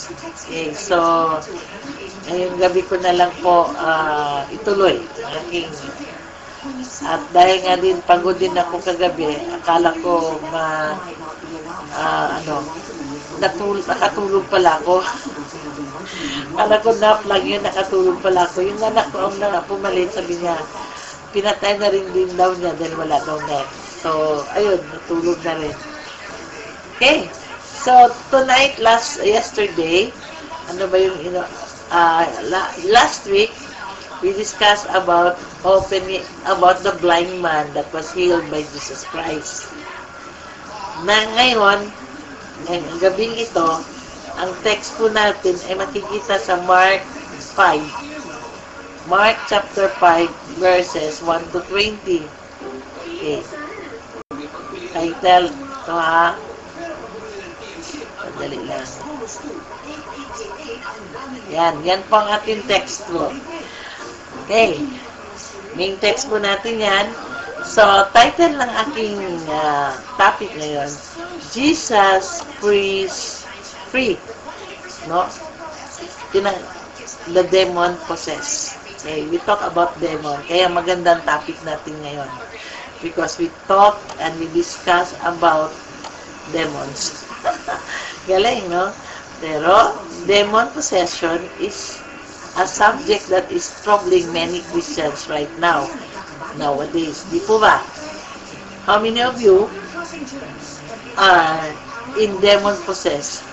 Okay, so, ngayong gabi ko na lang po ituloy ang aking. At dahil nga din, pagod din ako kagabi, akala ko nakatulog pala ako. Akala ko nap lang yun, nakatulog pala ako. Yung anak ko ang pumalit, sabi niya, pinatay na rin din daw niya dahil wala daw net. So, ayun, natulog na rin. Okay. So, tonight, yesterday, ano ba yung, last week, we discussed about the blind man that was healed by Jesus Christ. Na ngayon, gabing ito, ang text po natin ay makikita sa Mark 5. Mark chapter 5, verses 1 to 20. Okay. Title, ito ha. Dali lang. Yan po ang ating text po. Okay. Main text po natin yan. So, title ng aking topic ngayon, Jesus free. No? The demon possessed. Okay, we talk about demon. Kaya magandang topic natin ngayon. Because we talk and we discuss about demons. Galing, no? Pero, demon possession is a subject that is troubling many Christians right now, nowadays. Di po ba? How many of you are in demon possessed?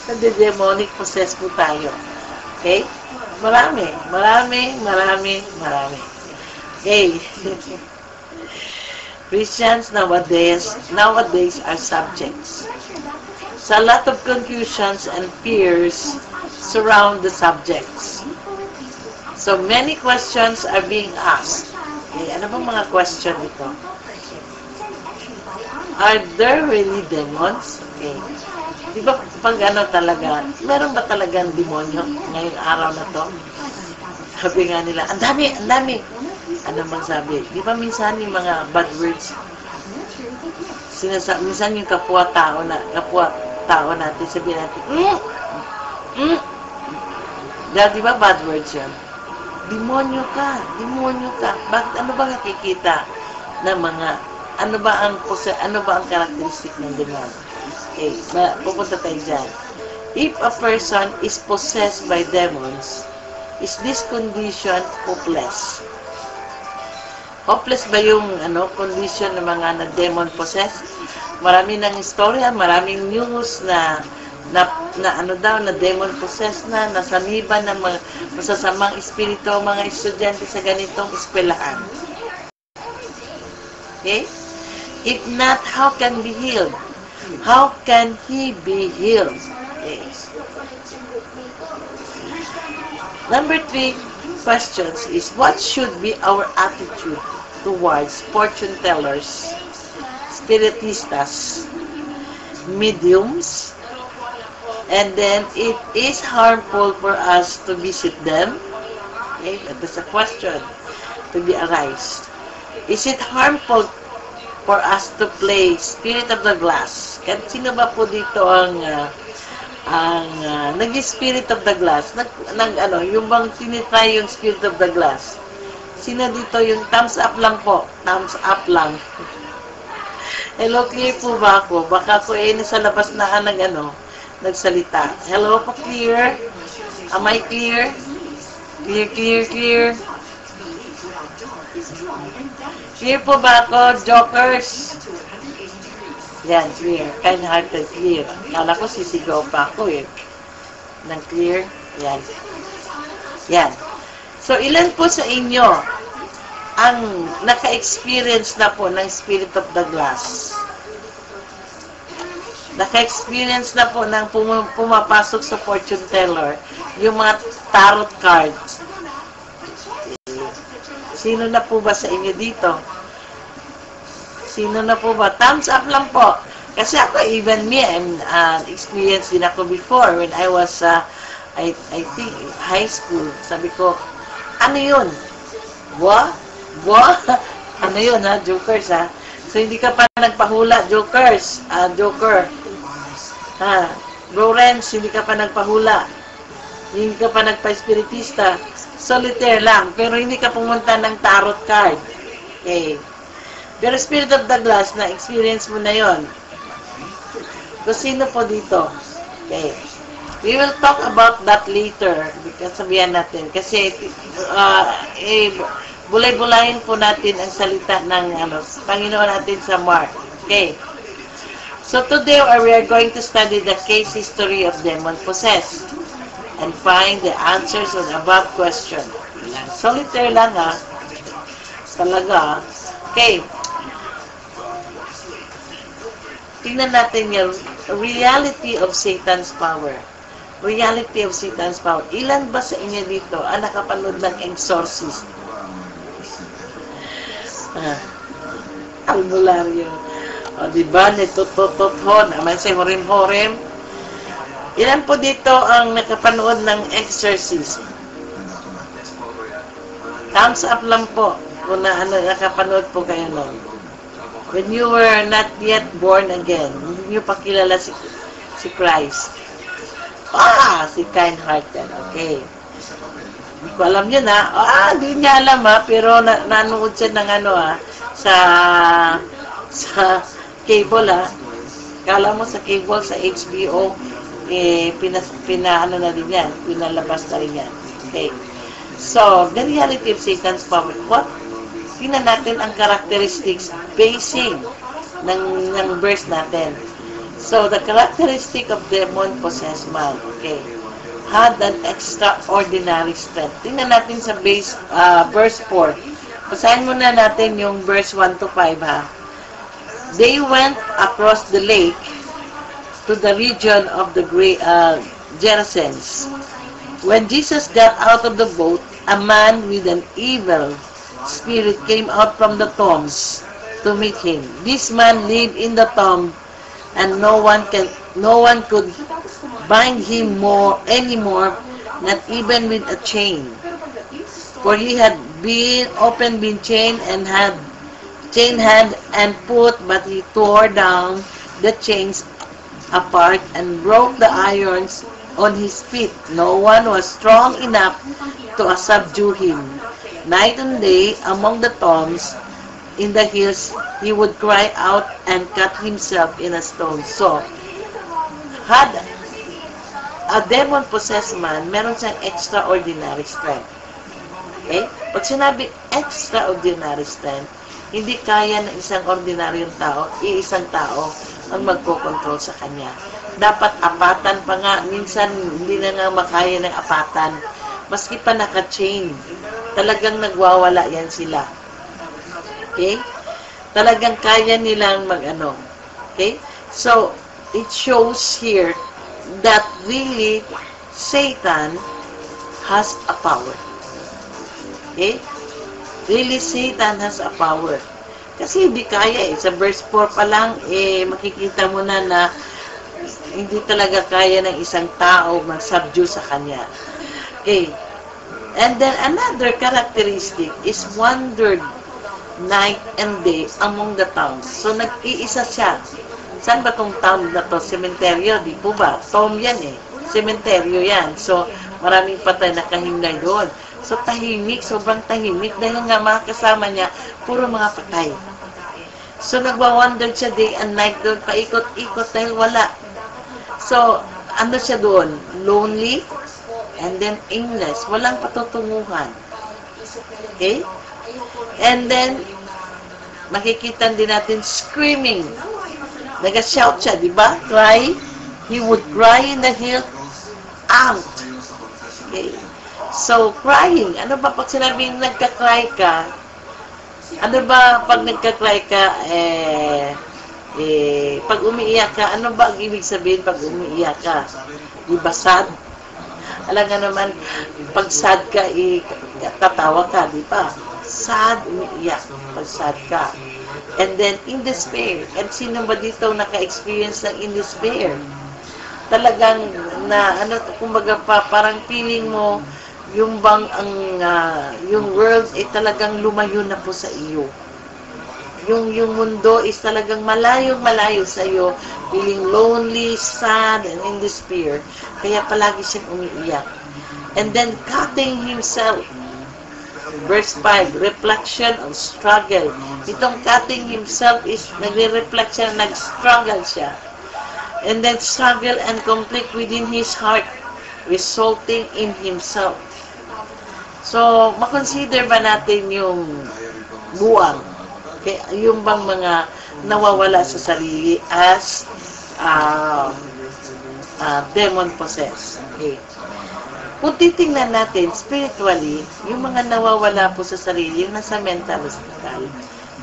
Nade-demonic possessed po tayo. Okay? Marami. Okay. Christians nowadays are subjects. So a lot of confusions and fears surround the subjects. So many questions are being asked. Okay, ano bang mga question ito? Are there really demons? Okay. Di ba pag talaga, meron ba talagang demonyo ngayong araw na to? Sabi nga nila, ang dami. Ano bang sabi? Di ba minsan yung mga bad words, minsan yung kapwa-tao natin, sabihin natin, di ba bad words yan? Demonyo ka. Bakit, ano ba nakikita ng mga, ano ba ang karakteristik ng demon? Okay, pupunta tayo dyan. If a person is possessed by demons, is this condition hopeless? Hopeless ba yung condition ng mga na-demon possessed? Marami ng istorya, maraming news na demon possessed na, nasaniba ng mga masasamang espiritu, mga estudyante sa ganitong eskwelahan. Okay? If not, how can be healed? How can he be healed? Okay. Number 3 questions is, what should be our attitude towards fortune tellers, spiritistas, mediums, and then it is harmful for us to visit them? Okay, that is a question to be arised. Is it harmful for us to play Spirit of the Glass? Sino ba po dito ang nag-Spirit of the Glass? Yung bang tinitry yung Spirit of the Glass? Sino dito yung thumbs up lang po? Thumbs up lang. Hello, clear po ba ako? Baka ko nasa labas na nagsalita. Hello po, clear? Am I clear? Clear. Clear po ba ako, jokers? Yan, clear. Kind-hearted, clear. Kala ko sisigaw pa ako Nang clear? Yan. So, ilan po sa inyo ang naka-experience na po ng Spirit of the Glass? Naka-experience na po ng pumapasok sa fortune teller, yung mga tarot cards. Sino na po ba sa inyo dito? Sino na po ba? Thumbs up lang po. Kasi ako, even me, experienced din ako before when I was, I think, high school. Sabi ko, ano yun? Ano yun, ha? Jokers, ha? So, hindi ka pa nagpahula, jokers. Joker. Ha? Bro Renz, hindi ka pa nagpahula. Hindi ka pa nagpa-espiritista. Solitaire lang. Pero hindi ka pumunta ng tarot card. Okay. Pero Spirit of the Glass, na-experience mo na yon. So, sino po dito? Okay. We will talk about that later. Sabihan natin. Kasi, bulay-bulayin po natin ang salita ng Panginoon natin sa Mark. Okay. So, today we are going to study the case history of demon possessed and find the answers on the above question. Solitaire lang ha. Talaga. Okay. Tingnan natin yung reality of Satan's power. Reality of Satan's power. Ilan ba sa inyo dito ang nakapanood ng Exorcist? Albularyo. O, diba? Nitutututhon. Aman si Horim-Horim. Ilan po dito ang nakapanood ng Exorcist? Thumbs up lang po kung nakapanood po kayo nun. When you were not yet born again, hindi nyo pa kilala si Christ. Si kind-hearted. Okay. Hindi ko alam yun ha. Hindi niya alam ha, pero nanood siya ng sa cable ha. Kala mo sa cable, sa HBO, na din yan. Pinalabas na rin yan. Okay. So, the reality of Satan's power. What? Tingnan natin ang characteristics basing ng verse natin. So, the characteristic of demon-possessed man, okay, had an extraordinary strength. Tingnan natin sa verse 4. Basahin muna natin yung verse 1 to 5, ha. They went across the lake to the region of the Gerasenes. When Jesus got out of the boat, a man with an evil spirit came out from the tombs to meet him. This man lived in the tomb, and no one could bind him anymore, not even with a chain. For he had been chained and had and put, but he tore down the chains apart and broke the irons on his feet. No one was strong enough to subdue him. Night and day, among the tombs in the hills, he would cry out and cut himself in a stone. So, had a demon-possessed man, meron siyang extraordinary strength. Okay? Pag sinabi extraordinary strength, hindi kaya ng isang ordinaryong tao, iisang tao ang magkocontrol sa kanya. Dapat apatan pa nga. Minsan, hindi na nga makaya ng apatan. Maski pa naka-chain. Talagang nagwawala yan sila. Okay? Talagang kaya nilang Okay? So, it shows here that really Satan has a power. Okay? Really, Satan has a power. Kasi hindi kaya Sa verse 4 pa lang, makikita mo na hindi talaga kaya ng isang tao mag-subdue sa kanya. Okay. And then another characteristic is wandered night and day among the towns. So nag-iisa siya. Saan ba tong town na to? Sementeryo, di po ba? Tomb yan Sementeryo yan. So maraming patay na kahingay doon. So tahimik, sobrang tahimik dahil nga mga kasama niya, puro mga patay. So nagwa-wander siya day and night doon, paikot-ikot dahil wala. So ano siya doon? Lonely, and then aimless. Walang patutunguhan. Okay? And then, makikita din natin screaming. Nag-shout siya, di ba? Cry. He would cry in the hill out. Okay? So, crying. Ano ba pag sinabing nagka-cry ka? Ano ba pag nagka-cry ka, pag umiiyak ka, ano ba ang ibig sabihin pag umiiyak ka? Di ba sad? Alam nga naman, pag sad ka, tatawa ka, di ba? Sad, umiiyak, pag sad ka. And then, in despair. And sino ba dito naka-experience ng in despair? Talagang, kumbaga parang feeling mo, yung bang yung world ay talagang lumayo na po sa iyo. yung mundo is talagang malayo sa iyo, feeling lonely, sad, and in despair. Kaya palagi siyang umiiyak. And then cutting himself. Verse 5, reflection of struggle. Itong cutting himself is nagre-reflect siya, nag-struggle siya. And then struggle and conflict within his heart, resulting in himself. So, makonsider ba natin yung buwang? Okay, yung bang mga nawawala sa sarili as demon possessed. Okay. Kung titingnan natin spiritually, yung mga nawawala po sa sarili, yung nasa mental hospital,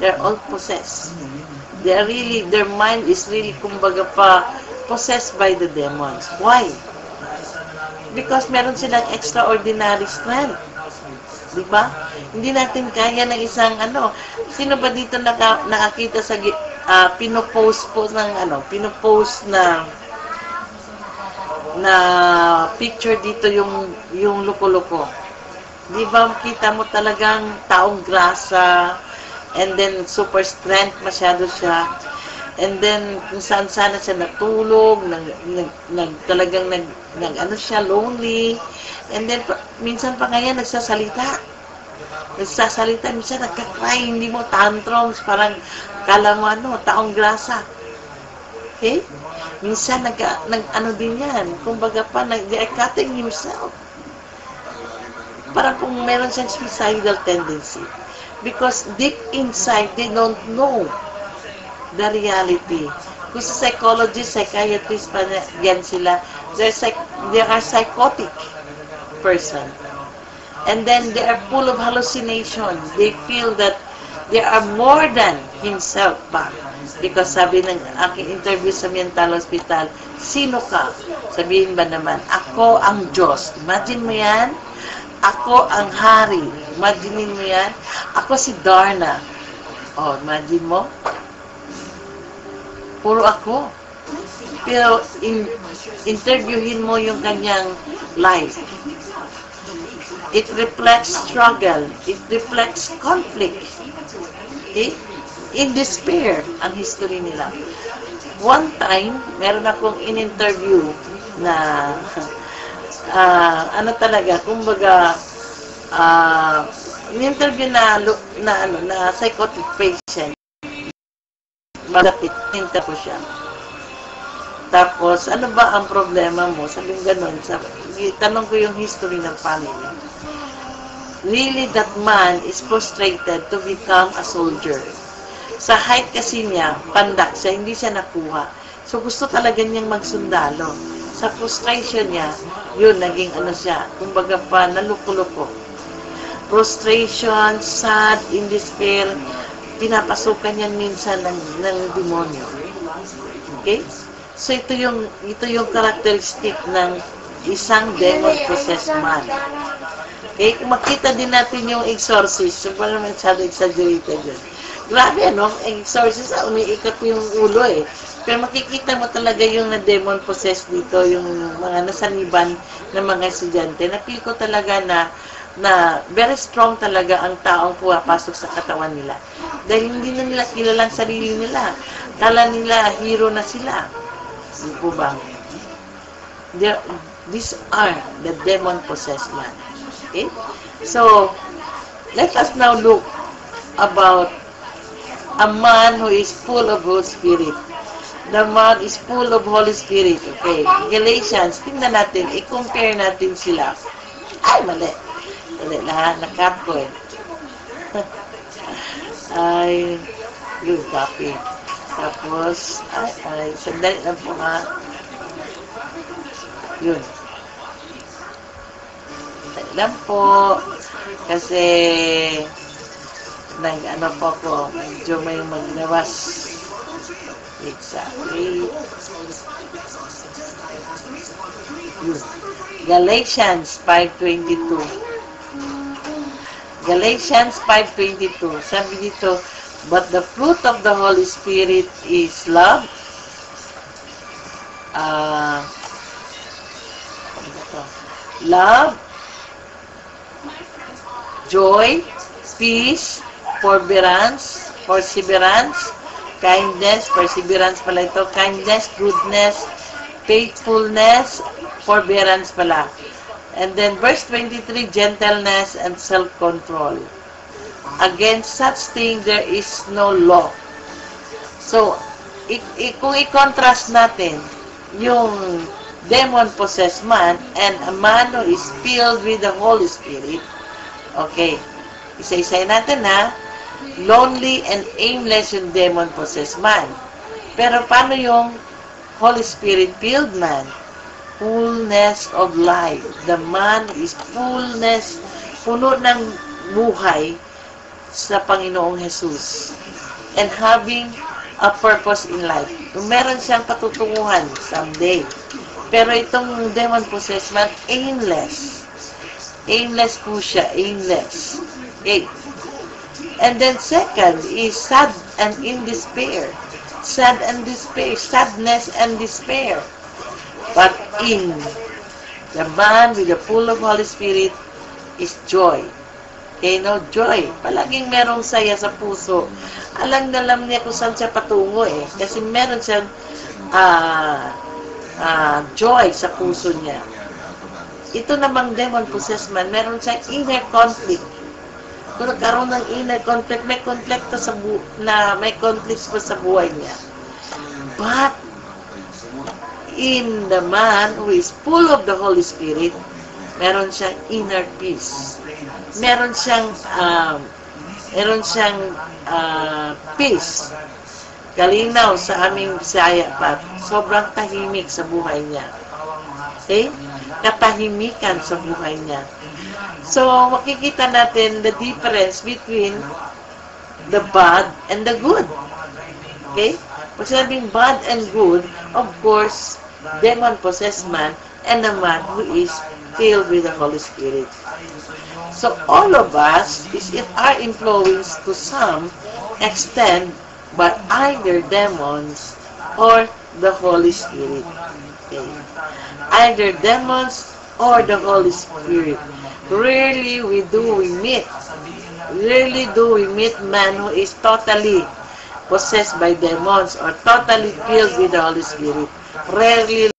they're all possessed. They're really, their mind is really, kumbaga pa, possessed by the demons. Why? Because meron silang extraordinary strength. Diba? Hindi natin kaya ng isang sino ba dito nakakita sa pinopost po ng pinopost na picture dito yung loko-loko. Di ba kita mo talagang taong grasa, and then super strength masyado siya, and then kung saan-sana siya natulog, talagang siya lonely, and then minsan pa kaya nagsasalita, minsan nagka-cry, hindi mo tantrums, parang kala mo taong grasa. Okay? Minsan din yan. Kumbaga pa, they are cutting himself. Parang kung meron siyang suicidal tendency. Because deep inside, they don't know the reality. Kung sa psychologist, psychiatrist pa yan sila, they are psychotic person. And then they are full of hallucination. They feel that they are more than himself pa. Because sabi ng aking interview sa mental hospital, sino ka? Sabihin ba naman, ako ang Diyos. Imagine mo yan? Ako ang hari. Imagine mo yan? Ako si Darna. Oh, imagine mo? Puro ako. Pero interviewin mo yung kanyang life. It reflects struggle. It reflects conflict. Okay? In despair, ang history nila. One time, meron akong in-interview na talaga, kumbaga in-interview na psychotic patient. Malapit, interview siya. Tapos, ano ba ang problema mo? Sabi ganun, tanong ko yung history ng family. Really, that man is frustrated to become a soldier. Sa height kasi niya, pandak siya, hindi siya nakuha. So, gusto talaga niyang magsundalo. Sa frustration niya, yun, naging siya, kumbaga pa, naluko-luko. Frustration, sad, in despair, pinapasukan niyan minsan ng demonyo. Okay? So, ito yung characteristic ng isang demon-possessed man. Okay? Kung makita din natin yung exorcist, so parang masyado exaggerated yun. Grabe, exorcist, umiikot yung ulo eh. Pero makikita mo talaga yung na-demon possessed dito, yung mga nasaniban ng mga estudyante. Na-feel ko talaga na very strong talaga ang taong pumapasok sa katawan nila. Dahil hindi na nila kilala ang sarili nila. Kala nila hero na sila. Hindi po ba? These are the demon-possessed man. Okay? So, let us now look about a man who is full of Holy Spirit. The man is full of Holy Spirit. Okay. Galatians, tingnan natin, i-compare natin sila. Ay, mali. Mali na, nakat ko eh. Ay, yun, copy. Tapos, sandali lang po ha. Yun. Sandali lang po. Kasi, po ko, medyo may maglawas. Exactly. Yun. Galatians 5:22. Galatians 5:22. Sabi dito, but the fruit of the Holy Spirit is love. Love, joy, peace, forbearance, perseverance, kindness, perseverance pala ito, kindness, goodness, faithfulness, forbearance pala. And then verse 23, gentleness and self-control. Against such thing there is no law. So, kung i-contrast natin yung demon-possessed man and a man who is filled with the Holy Spirit, okay, isa-isay natin ha, lonely and aimless yung demon-possessed man. Pero paano yung Holy Spirit-filled man? Fullness of life. The man is fullness, puno ng buhay sa Panginoong Jesus. And having a purpose in life. Meron siyang patutunguhan someday. Pero itong demon-possessed man, aimless. Aimless po siya, aimless. Okay. And then second is sad and in despair. Sad and despair. Sadness and despair. But in the man with the full of Holy Spirit is joy. Okay, no? Joy. Palaging merong saya sa puso. Alam na alam niya kung saan siya patungo eh. Kasi meron siyang joy sa puso niya. Ito namang demon-possessed man, meron siyang inner conflict. Kung nagkaroon ng inner conflict, may conflict pa sa buhay niya. But, in the man who is full of the Holy Spirit, meron siyang inner peace. Meron siyang peace. Kalinaw sa aming Bisaya pa. Sobrang tahimik sa buhay niya. Okay? Katahimikan sa buhay niya. So, makikita natin the difference between the bad and the good. Okay? Pag sinabing bad and good, of course, demon-possessed man and a man who is filled with the Holy Spirit. So, all of us is in our influence to some extent by either demons or the Holy Spirit. Okay. Either demons or the Holy Spirit. Rarely do we meet man who is totally possessed by demons or totally filled with the Holy Spirit. Rarely.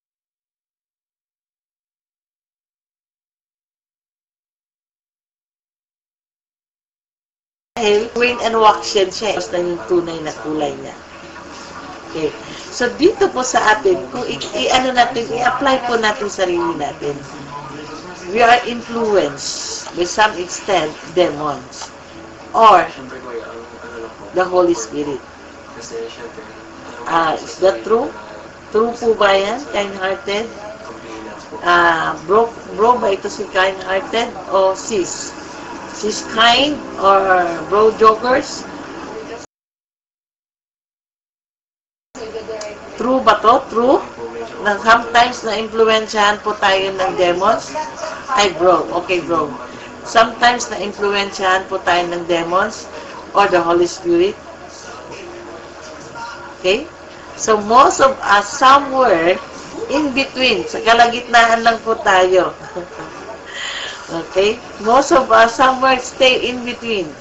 Dahil win and wax yan siya. Basta yung tunay na kulay niya. Okay. So, dito po sa atin, kung i-apply po natin sarili natin. We are influenced by some extent demons or the Holy Spirit. Is that true? True po ba yan? Kind-hearted? Bro ba ito si kind-hearted o sis? Sis kind or bro jokers? True ba to? True? Na sometimes na-influensyahan po tayo ng demons? Ay bro, okay bro. Sometimes na-influensyahan po tayo ng demons or the Holy Spirit. Okay? So, most of us somewhere in between. Sa kalagitnaan lang po tayo. Okay? Most of us somewhere stay in between.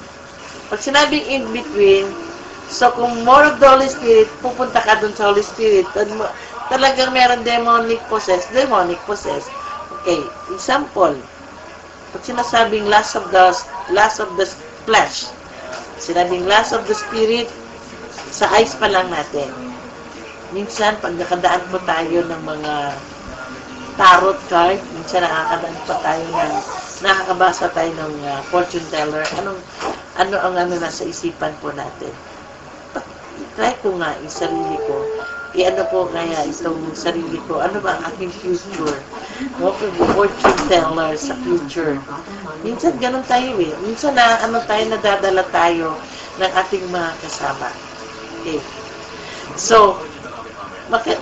Pag sinabing in between, so kung more of the Holy Spirit, pupunta ka dun sa Holy Spirit, talagang meron demonic possessed. Okay, example, pag sinasabing lust of the flesh, sinabing lust of the spirit, sa eyes pa lang natin. Minsan, pag nakadaan po tayo ng mga tarot card, minsan nakakabasa tayo ng fortune teller, ano ang nasa isipan po natin. Try ko nga yung sarili ko. I-ano po kaya itong sarili ko. Ano ba ang aking future? Fortune teller sa future. Minsan ganun tayo eh. Minsan nadadala tayo ng ating mga kasama. Okay. So,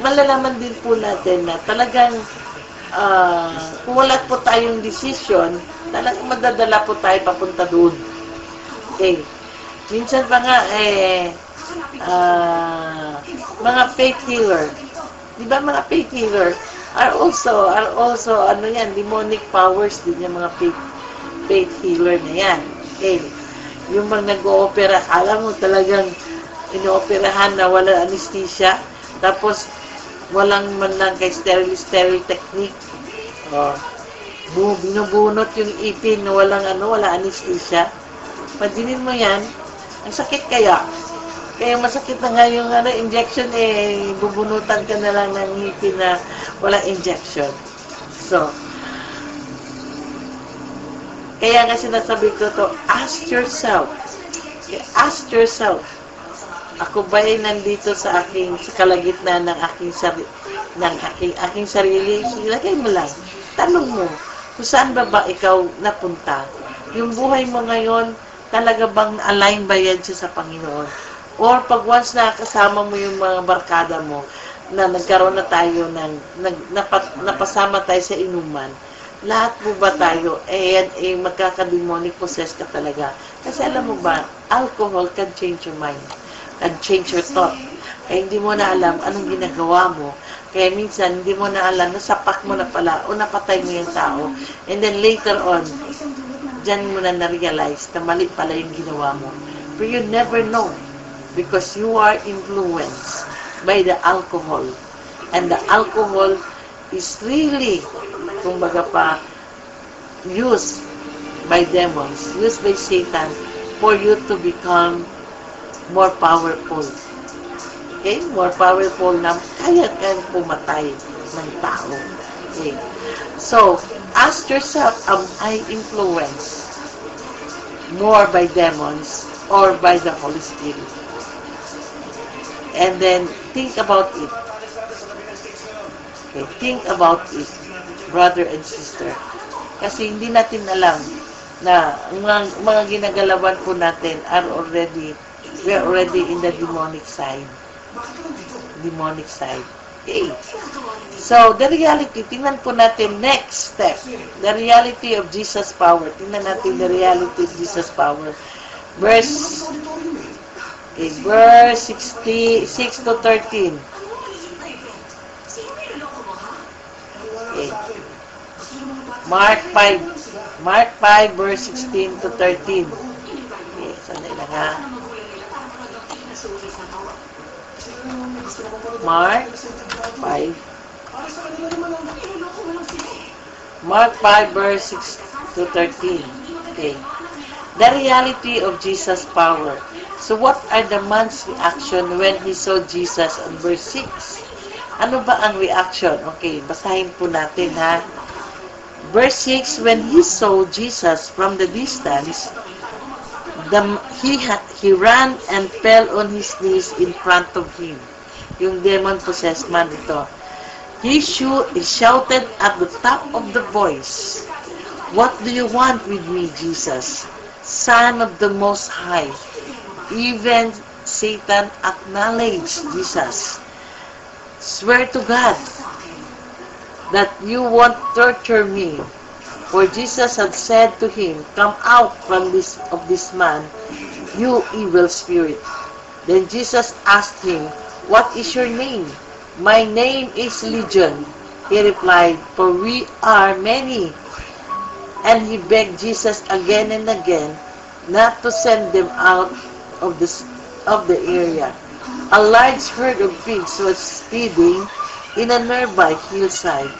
malalaman din po natin na talagang kung wala po tayong decision, talagang madadala po tayo papunta doon. Okay. Minsan pa nga, mga faith healer. Di ba mga faith healer are also demonic powers din yung mga faith healer na yan. Okay. Yung mga nag-oopera, alam mo talagang inooperahan na wala anesthesia, tapos walang man lang kay sterile technique. Oh, binubunot yung ipin na walang wala anesthesia. Pagdinin mo yan, ang sakit kaya. Kaya masakit na nga yung injection, bubunutan ka na lang ng ngipin na wala injection. So, kaya nga sinasabi ko to, ask yourself, ako ba'y nandito sa kalagitnaan ng aking sarili? Ilagay mo lang, tanong mo, kung saan ba ikaw napunta? Yung buhay mo ngayon, talaga bang align ba yan siya sa Panginoon? Or pag once na kasama mo yung mga barkada mo, na nagkaroon na tayo napasama tayo sa inuman, lahat mo ba tayo, magkaka-demonic possessed ka talaga. Kasi alam mo ba, alcohol can change your mind, can change your thought. Kaya hindi mo na alam anong ginagawa mo. Kaya minsan, hindi mo na alam, nasapak mo na pala, o napatay mo yung tao. And then later on, dyan mo na na-realize na mali pala yung ginawa mo. But you never know, because you are influenced by the alcohol. And the alcohol is really, kumbaga pa, used by demons, used by Satan, for you to become more powerful. Okay? More powerful na kaya pumatay ng tao. Okay? So, ask yourself, am I influenced more by demons or by the Holy Spirit? And then, think about it. Okay, think about it, brother and sister. Kasi hindi natin alam na mga ginagalawan po natin we're already in the demonic side. Demonic side. Okay. So, the reality, tingnan po natin next step. The reality of Jesus' power. Tingnan natin the reality of Jesus' power. Verse 66 to 13. Okay. Mark 5, verse 16 to 13. Okay, sandali lang ha. Mark 5, verse 6 to 13. Okay. The reality of Jesus' power. So what are the man's reaction when he saw Jesus on verse 6? Ano ba ang reaction? Okay, basahin po natin ha. Verse 6, when he saw Jesus from the distance, he ran and fell on his knees in front of him. Yung demon-possessed man ito. He shouted at the top of the voice, "What do you want with me, Jesus, Son of the Most High?" Even Satan acknowledged Jesus. Swear to God that you won't torture me. For Jesus had said to him, "Come out from this man, you evil spirit." Then Jesus asked him, "What is your name?" "My name is Legion," he replied, "for we are many." And he begged Jesus again and again not to send them out of the area. A large herd of pigs was feeding in a nearby hillside.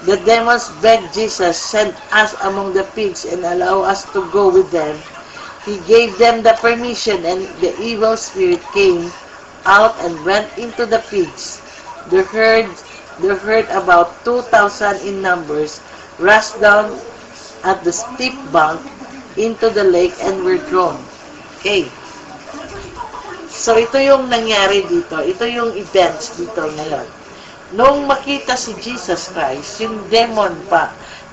The demons begged Jesus, "Send us among the pigs and allow us to go with them." He gave them the permission, and the evil spirit came out and went into the pigs. The herd, about 2,000 in numbers, rushed down at the steep bank into the lake and were drowned. Okay. So, ito yung nangyari dito. Ito yung events dito ngayon. Nung makita si Jesus Christ, yung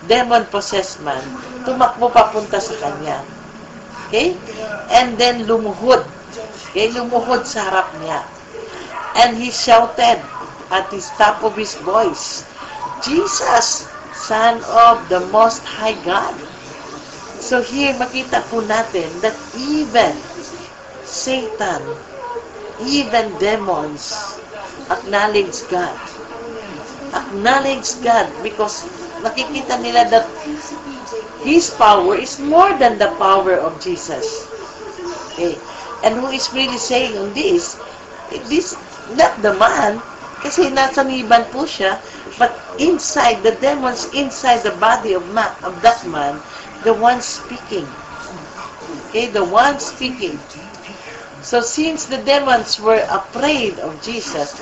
demon-possessed man, tumakbo papunta sa kanya. Okay? And then lumuhod. Okay? Lumuhod sa harap niya. And he shouted at the top of his voice, "Jesus, Son of the Most High God." So here, makita po natin that even Satan, even demons, acknowledge God. Acknowledge God because nakikita nila that His power is more than the power of Jesus. Okay. And who is really saying on this? This, not the man, kasi nasa niban po siya, but inside, the demons inside the body of that man, the one speaking. Okay, the one speaking. So since the demons were afraid of Jesus,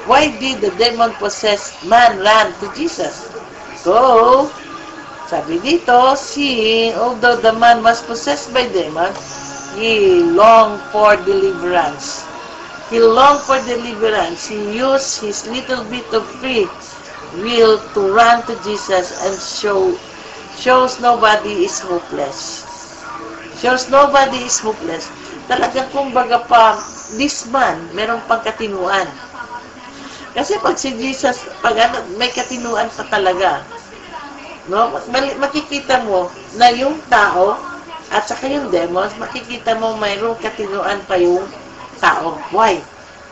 why did the demon-possessed man run to Jesus? So, sabi dito, seeing, although the man was possessed by demons, he longed for deliverance. He longed for deliverance. He used his little bit of free will to run to Jesus and shows nobody is hopeless. Shows nobody is hopeless. Talagang kumbaga pa, this man, merong pagkatinuan. Kasi pag si Jesus, may katinuan pa talaga. No? Makikita mo na yung tao at saka yung demons, makikita mo mayroong katinuan pa yung tao. Why?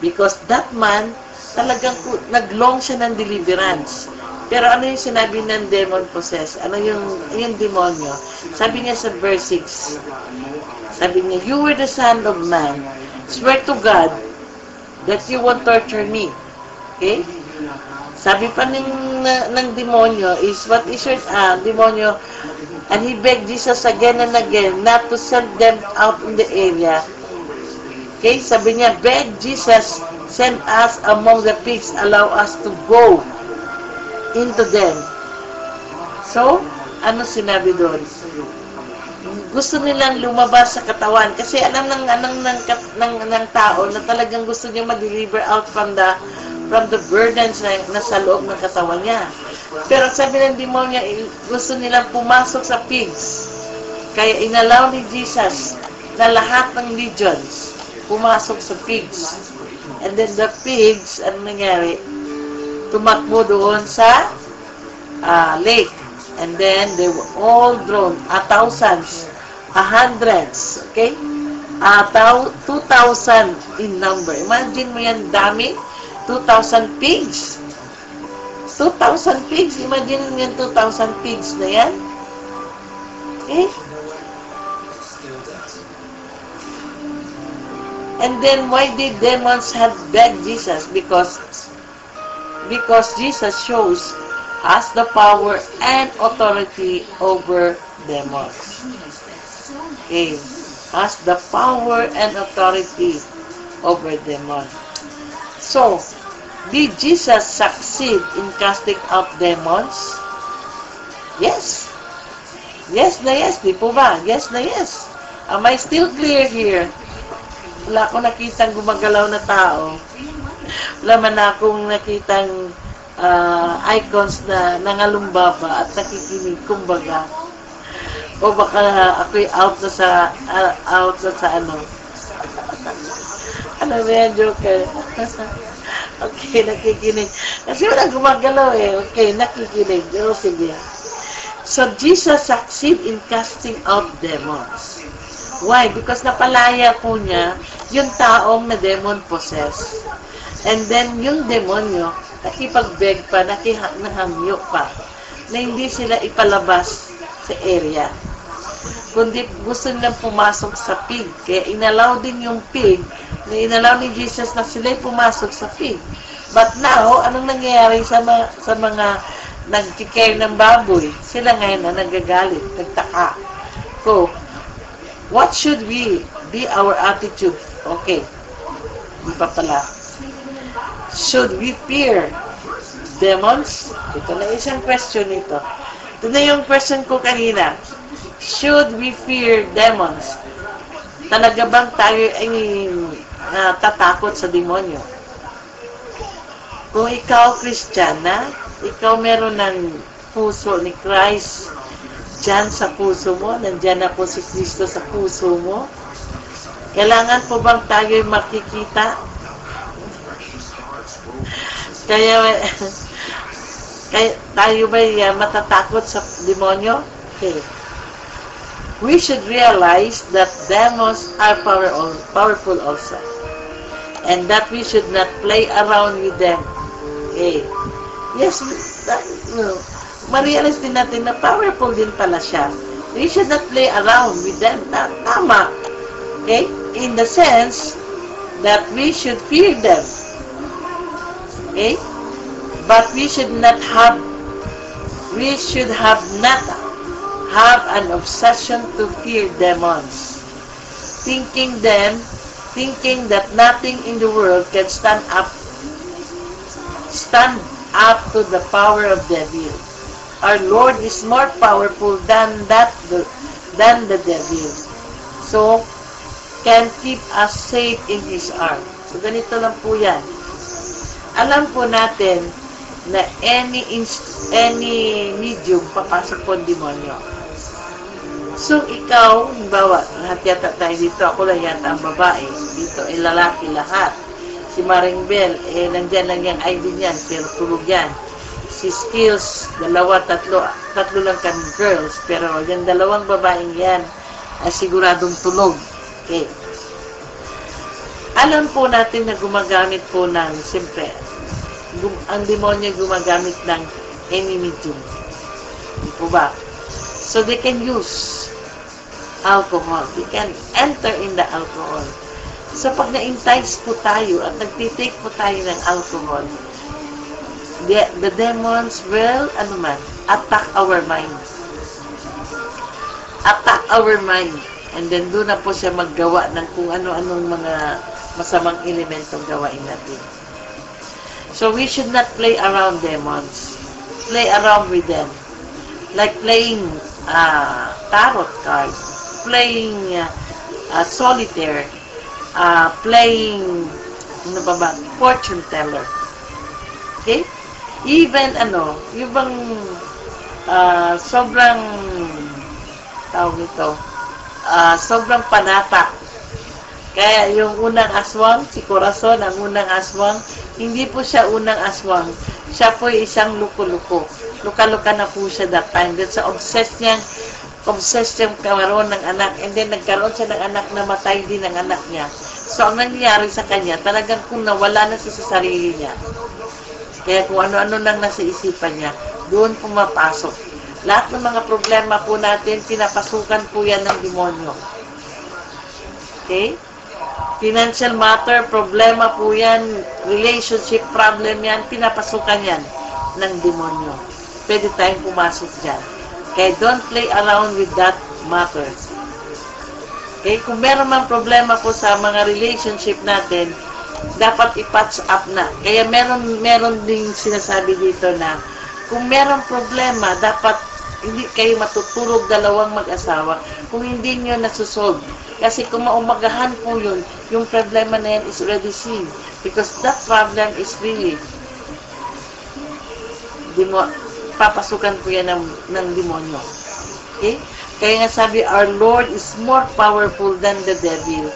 Because that man, talagang naglong siya ng deliverance. Pero ano yung sinabi ng demon possessed? Ano yung demonyo? Sabi niya sa verse 6, sabi niya, you were the son of man. Swear to God that you won't torture me. Okay? Sabi pa ng demonyo is, what is your demonyo? And he begged Jesus again and again not to send them out in the area. Okay? Sabi niya, beg Jesus, send us among the pigs, allow us to go into them. So, ano sinabi doon? Gusto nilang lumabas sa katawan kasi alam ng tao na talagang gusto niya ma-deliver out from the burdens na sa loob ng katawan niya. Pero sabi ng demonyo, gusto nilang pumasok sa pigs. Kaya inalaw ni Jesus na lahat ng legions pumasok sa pigs. And then the pigs, ano nangyari? Tumakbo doon sa lake. And then they were all drawn, thousands, hundreds, okay? 2,000 in number. Imagine mo yan, dami. 2,000 pigs. 2,000 pigs. Imagine mo yan, 2,000 pigs na yan. Okay? And then, why did demons have begged Jesus? Because Jesus shows us the power and authority over demons. Okay. Has the power and authority over demons. So, did Jesus succeed in casting out demons? Yes. Yes na yes. Di po ba? Yes na yes. Am I still clear here? Wala akong nakitang gumagalaw na tao. Wala man akong nakitang icons na nangalumbaba at nakikinig, kumbaga. O baka ako'y out na sa ano. Ano ba yan, Joker? Okay, nakikinig. Kasi wala gumagalaw eh. Okay, nakikinig. O, sige. So, Jesus succeed in casting out demons. Why? Because napalaya po niya yung taong na demon possessed. And then, yung demonyo, nakipag-beg pa, nahamyo pa, na hindi sila ipalabas sa area. Kundi gusto nilang pumasok sa pig. Kaya inalaw din yung pig, na inalaw ni Jesus na sila'y pumasok sa pig. But now, anong nangyayari sa mga nag-care ng baboy? Sila ngayon na nagagalit, nagtaka. So, what should be our attitude? Okay. Di pa pala. Should we fear demons? Ito na isang question ito. Ito na yung question ko kanina. Should we fear demons? Talaga bang tayo ay tatakot sa demonyo? Kung ikaw Kristiyana, ikaw meron ng puso ni Christ dyan sa puso mo, nandyan na po si Kristo sa puso mo, kailangan po bang tayo makikita? Kaya tayo ba matatakot sa demonyo? Okay. We should realize that demons are powerful also. And that we should not play around with them. Okay. Yes, ma-realize din natin na powerful din pala siya. We should not play around with them. Tama. Okay? In the sense that we should fear them. Okay? But we should not have an obsession to fear demons. Thinking that nothing in the world can stand up to the power of the devil. Our Lord is more powerful than the devil. So, can keep us safe in His arms. So, ganito lang po yan. Alam po natin na any medium, papasok po ang demonyo. So, ikaw, halimbawa, lahat yata tayo dito, ako lang yata ang babae, dito ay lalaki lahat. Si Maring Bell, nandyan lang yung ID niyan, pero tulog yan. Si Skills, tatlo lang kami girls, pero yung dalawang babaeng yan, ay siguradong tulog. Okay. Alam po natin na gumagamit po ng, siyempre, ang demonyo gumagamit ng any medium. Di po ba? So, they can use alcohol. They can enter in the alcohol. So, pag na-entice po tayo at nagtitake po tayo ng alcohol, the demons will, attack our mind. Attack our mind. And then, doon na po siya maggawa ng kung ano-anong mga masamang elementong gawain natin. So, we should not play around demons. Play around with them. Like playing tarot cards, playing solitaire, playing, fortune teller. Okay? Even, yung bang sobrang, sobrang panata. Kaya yung unang aswang, si Corazon, ang unang aswang, hindi po siya unang aswang. Siya po isang luko-luko. Luka-luka na po siya that time. That's obsessed niyang karoon ng anak. And then nagkaroon siya ng anak na matay din ng anak niya. So, ang nangyayari sa kanya, talagang kung nawala na siya sa sarili niya. Kaya kung ano-ano lang nasa isipan niya, doon pumapasok. Lahat ng mga problema po natin, pinapasukan po yan ng demonyo. Okay? Financial matter, problema po yan, relationship problem yan, pinapasukan yan ng demonyo. Pwede tayong pumasok dyan. Okay, don't play around with that matter. Okay, kung meron mang problema po sa mga relationship natin, dapat i-patch up na. Kaya meron ding sinasabi dito na kung meron problema, dapat hindi kayo matutulog dalawang mag-asawa kung hindi nyo nasusolve. Kasi kung maumagahan po yun, yung problema na yan is already seen. Because that problem is really papasukan po yan ng demonyo. Okay? Kaya nga sabi, our Lord is more powerful than the devil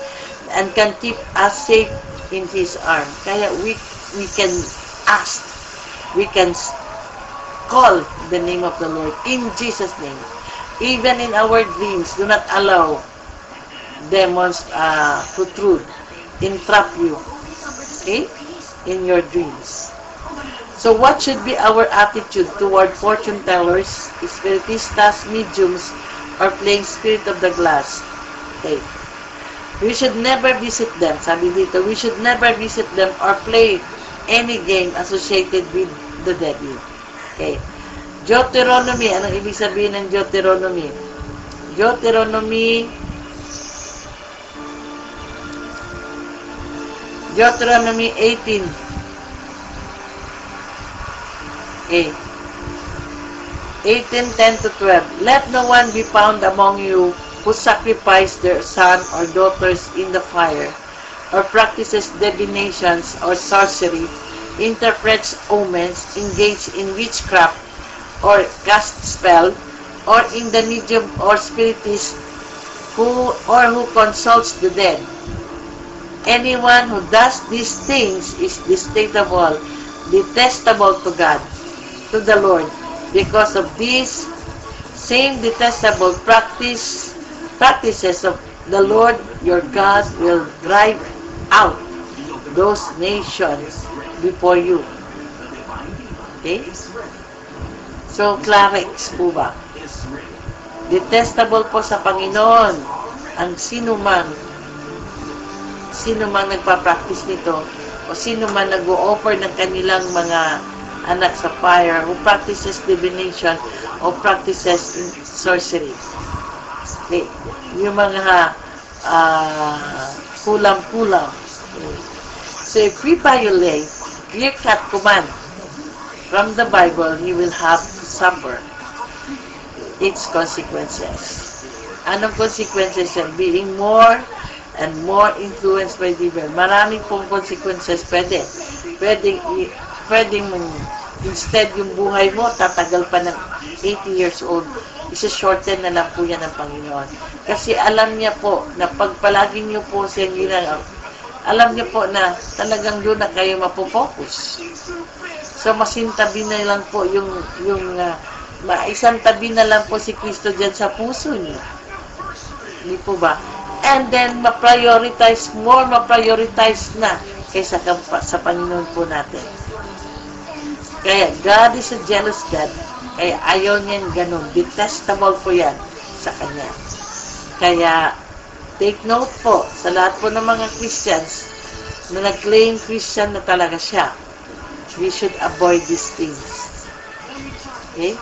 and can keep us safe in His arm. Kaya we can ask, we can call the name of the Lord in Jesus' name. Even in our dreams, do not allow demons to entrap you, okay, in your dreams. So what should be our attitude toward fortune tellers, spiritistas, mediums, or playing spirit of the glass? Okay. We should never visit them. Sabi dito, we should never visit them or play any game associated with the devil. Okay. Deuteronomy, anong ibig sabihin ng Deuteronomy? Deuteronomy 18. Okay. 18:10-12. Let no one be found among you who sacrifice their son or daughters in the fire, or practices divinations or sorcery, interprets omens, engage in witchcraft, or cast spell, or in the medium or spiritist, who consults the dead. Anyone who does these things is detestable to God, to the Lord. Because of these same detestable practices of the Lord your God will drive out those nations before you. Okay? So, Clarex po ba? Detestable po sa Panginoon ang sinumang sino mang nagpa-practice nito, o sino man nag-o-offer ng kanilang mga anak sa fire, who practices divination, o practices sorcery. Okay. Yung mga kulam-kulam. Okay. So if we violate clear-cut command from the Bible, he will have to suffer its consequences. Anong consequences yan? Being more and more influenced by the devil. Maraming pong consequences pwedeng instead yung buhay mo, tatagal pa ng 80 years old, isa-shorten na lang po yan ng Panginoon. Kasi alam niya po, na pagpalagi niyo po siya ginagawa, alam niya po na talagang doon na kayo mapopokus. So, masintabi na lang po isang tabi na lang po si Kristo dyan sa puso niyo. Hindi po ba? And then, ma-prioritize na kaysa sa Panginoon po natin. Kaya, God is a jealous God. Kaya, ayaw niyan ganun. Detestable po yan sa Kanya. Kaya, take note po sa lahat po ng mga Christians na nag-claim Christian na talaga siya. We should avoid these things. Okay?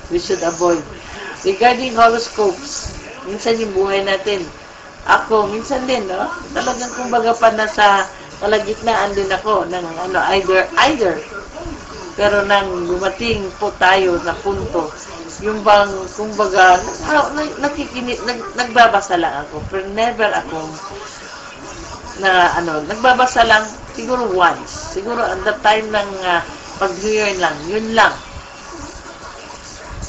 We should avoid. Regarding horoscopes, minsan yung buhay natin, ako, minsan din, no? Talagang kumbaga pa nasa kalagitnaan din ako ng either. Pero nang dumating po tayo na punto, yung bang, kumbaga, nagbabasa lang ako, pero never akong nagbabasa lang, siguro once. Siguro at the time ng pag-New Year lang, yun lang.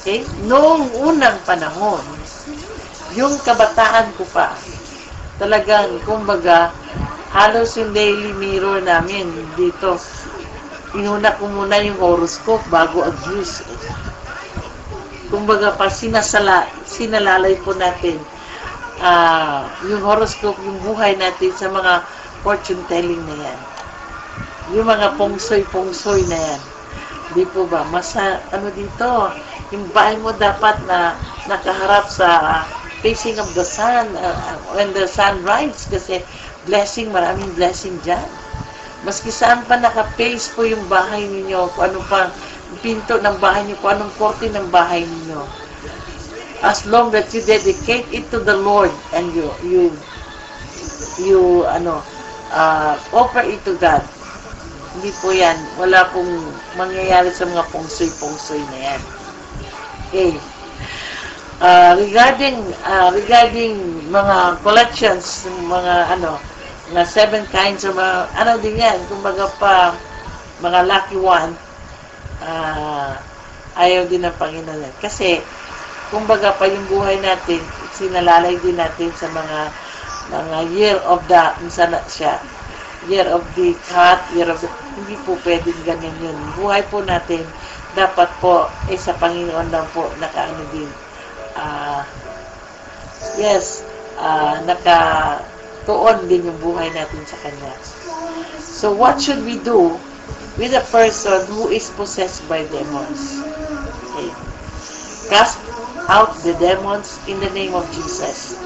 Okay? Noong unang panahon, yung kabataan ko pa, talagang, kumbaga, halos yung daily mirror namin dito, inuna ko muna yung horoscope bago abuse. Kumbaga pa, sinalalay po natin yung horoscope, yung buhay natin sa mga fortune telling na yan. Yung mga pongsoy na yan. Di po ba? Dito, yung bahay mo dapat na nakaharap sa facing of the sun when the sun rises kasi maraming blessing dyan. Maski saan pa naka-face po yung bahay ninyo, kung ano pa pinto ng bahay niyo, kung anong korte ng bahay ninyo. As long that you dedicate it to the Lord and you offer it to God, hindi po yan, wala pong mangyayari sa mga pongsoy na yan. Okay. Regarding mga collections, mga na 7 kinds of din yan, kumbaga pa mga lucky one, ayaw din ng Panginoon. Kasi kumbaga pa yung buhay natin, sinalalay din natin sa mga year of the year of the cat, hindi po pwedeng ganyan yun. Buhay po natin dapat po sa Panginoon lang po din. Nakatuon din yung buhay natin sa Kanya. So what should we do with a person who is possessed by demons? Okay. Cast out the demons in the name of Jesus.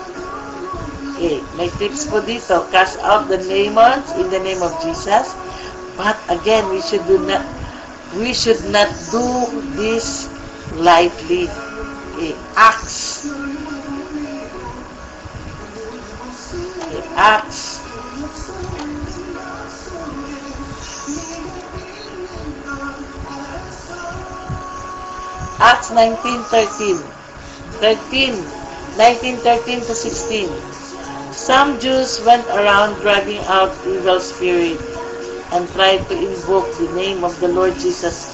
Okay, may tips po dito. Cast out the demons in the name of Jesus. But again, we should not do this lightly. Okay, Acts. Okay, Acts. Acts 19:13 to 16. Some Jews went around driving out evil spirits and tried to invoke the name of the Lord Jesus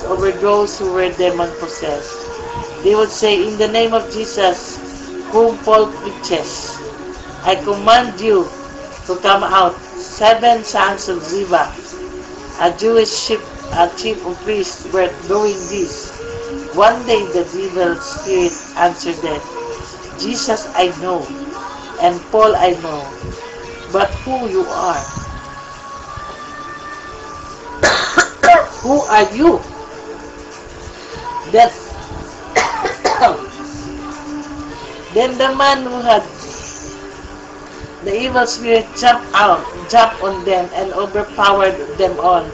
over those who were demon-possessed. They would say, "In the name of Jesus, whom Paul preaches, I command you to come out." 7 sons of Ziba, a Jewish chief of priests, were doing this. One day the evil spirit answered them, "Jesus I know, and Paul I know, but who you are? Who are you?" Then the man who had The evil spirit jumped on them, and overpowered them all.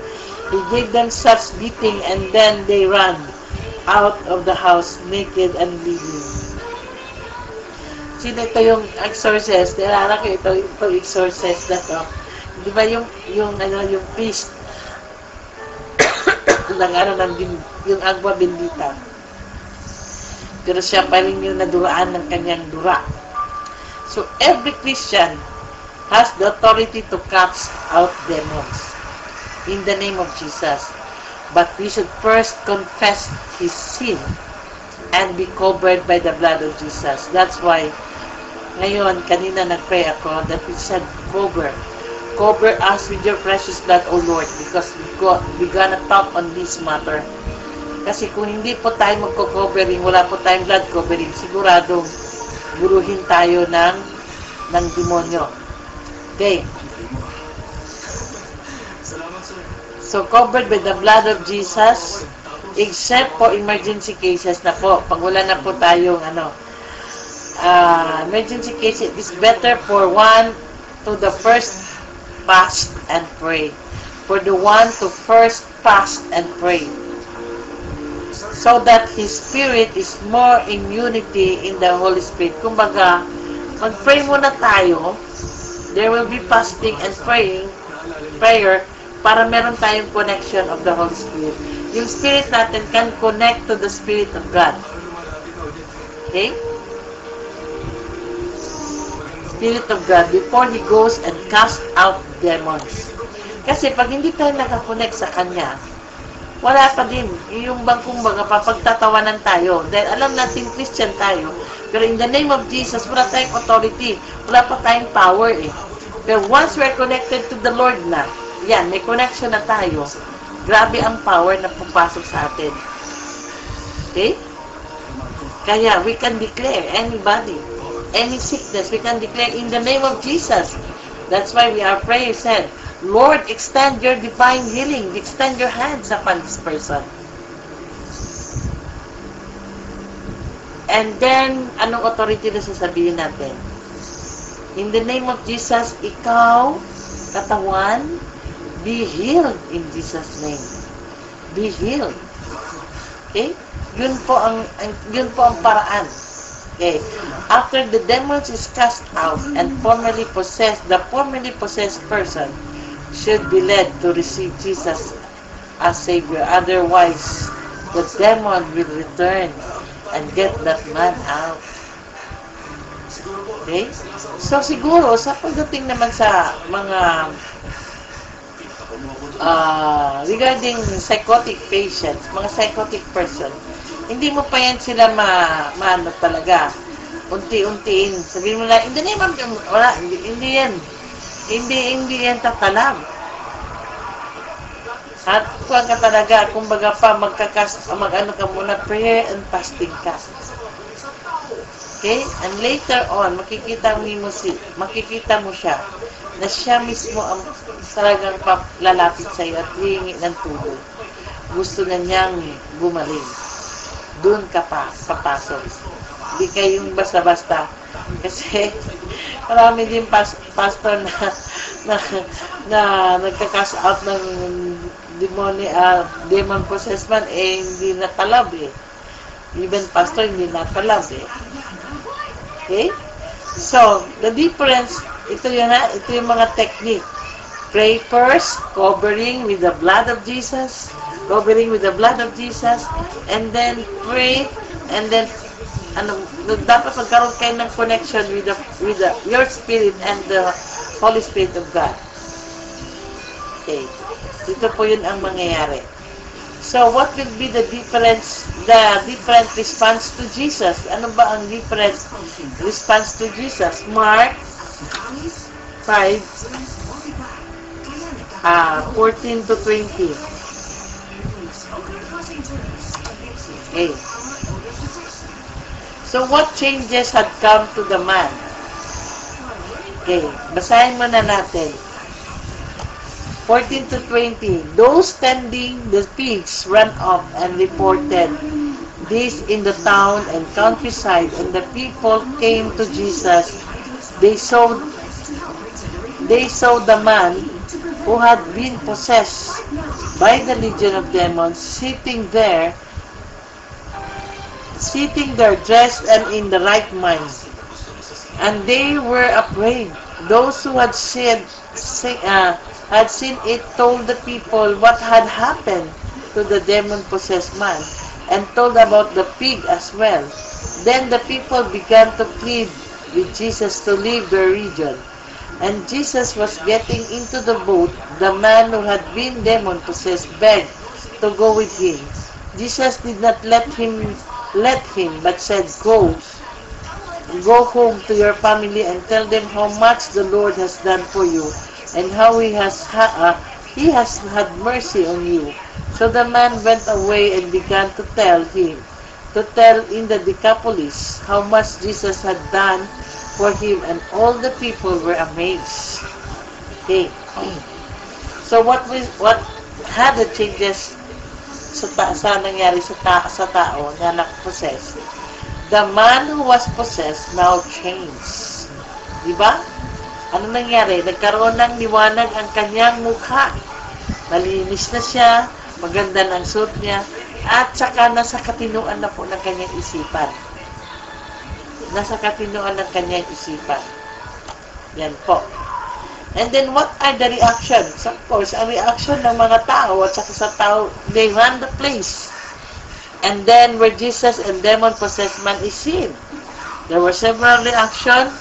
He gave them such beating, and then they ran out of the house naked and bleeding. Sino ito yung exorcist? Nilala ko ito exorcist na to. Di ba yung priest yung agwa bendita. Pero siya pa rin yung naduraan ng kanyang dura. So, every Christian has the authority to cast out demons in the name of Jesus. But we should first confess his sin and be covered by the blood of Jesus. That's why, ngayon, kanina nag-pray ako that we said, cover us with your precious blood, O Lord, because we're gonna talk on this matter. Kasi kung hindi po tayo magko-covering, wala po tayong blood covering, siguradong buruhin tayo ng demonyo. Okay. So, covered by the blood of Jesus, except for emergency cases na po. Pag wala na po tayong emergency case, it is better for one to the first fast and pray. For the one to first fast and pray. So that his spirit is more in unity in the Holy Spirit. Kumbaga, mag-pray muna tayo. There will be fasting and prayer para meron tayong connection of the Holy Spirit. Yung spirit natin can connect to the Spirit of God. Okay? Spirit of God before He goes and cast out demons. Kasi pag hindi tayo nakakonect sa Kanya, wala pa din. Yung bangkong baga, papagtatawanan tayo. Dahil alam natin Christian tayo. Pero in the name of Jesus, wala tayong authority. Wala pa tayong power eh. Pero once we're connected to the Lord na, yan, may connection na tayo. Grabe ang power na pupasok sa atin. Okay? Kaya we can declare anybody, any sickness, we can declare in the name of Jesus. That's why our prayer said, Lord, extend your divine healing. Extend your hands upon this person. And then, anong authority na sasabihin natin? In the name of Jesus, ikaw, katawan, be healed in Jesus' name. Be healed. Okay? Yun po ang paraan. Okay. After the demons is cast out and formerly possessed, the formerly possessed person should be led to receive Jesus as Savior. Otherwise, the demon will return and get that man out. Okay? So, siguro, sa pagdating naman sa mga regarding psychotic patients, mga psychotic person, hindi mo pa yan sila maano talaga. Unti-untiin. Sabihin mo lang, in the name of God, wala, hindi yan. Hindi yan tatalab. At kung ka talaga, kumbaga pa, mag-ano ka muna, prayer and fasting ka. Okay? And later on, makikita mo siya, na siya mismo ang talagang lalapit sa iyo at hihingi ng tulong. Gusto na niyang gumaling. Doon ka pa, papasok. Hindi kayong basta-basta. Kasi, marami din pastor na nagka-cast out ng demon possessed man, hindi natalab eh. Even pastor, hindi natalab eh. Okay? So, the difference, ito yung mga technique. Pray first, covering with the blood of Jesus, and then pray, and then dapat magkaroon kayo ng connection with your spirit and the Holy Spirit of God. Okay. Dito po yun ang mangyayari. So, what will be the different response to Jesus? Ano ba ang different response to Jesus? Mark 5, 14 to 20. Okay. So, what changes had come to the man? Okay, basahin muna natin. 14 to 20. Those tending the pigs ran up and reported this in the town and countryside, and the people came to Jesus. They saw they saw the man who had been possessed by the legion of demons sitting there dressed and in the right mind. And they were afraid. Those who had seen it told the people what had happened to the demon-possessed man, and told about the pig as well. Then the people began to plead with Jesus to leave their region. And Jesus was getting into the boat. The man who had been demon-possessed begged to go with him. Jesus did not let him, but said, Go home to your family and tell them how much the Lord has done for you and how he has had mercy on you. So the man went away and began to tell in the Decapolis how much Jesus had done for him, and all the people were amazed. Okay. So what had the changes sa nangyari sa tao na nag-possess? The man who was possessed now changed. Diba? Ano nangyari? Nagkaroon ng liwanag ang kanyang mukha. Malinis na siya, maganda ng suit niya, at saka nasa katinuan na po ng kanyang isipan. Nasa katinoan ng kanyang isipan. Yan po. And then, what are the reactions? Of course, ang reaction ng mga tao at saka sa tao, they ran the place. And then, where Jesus and demon-possessed man is seen. There were several reactions.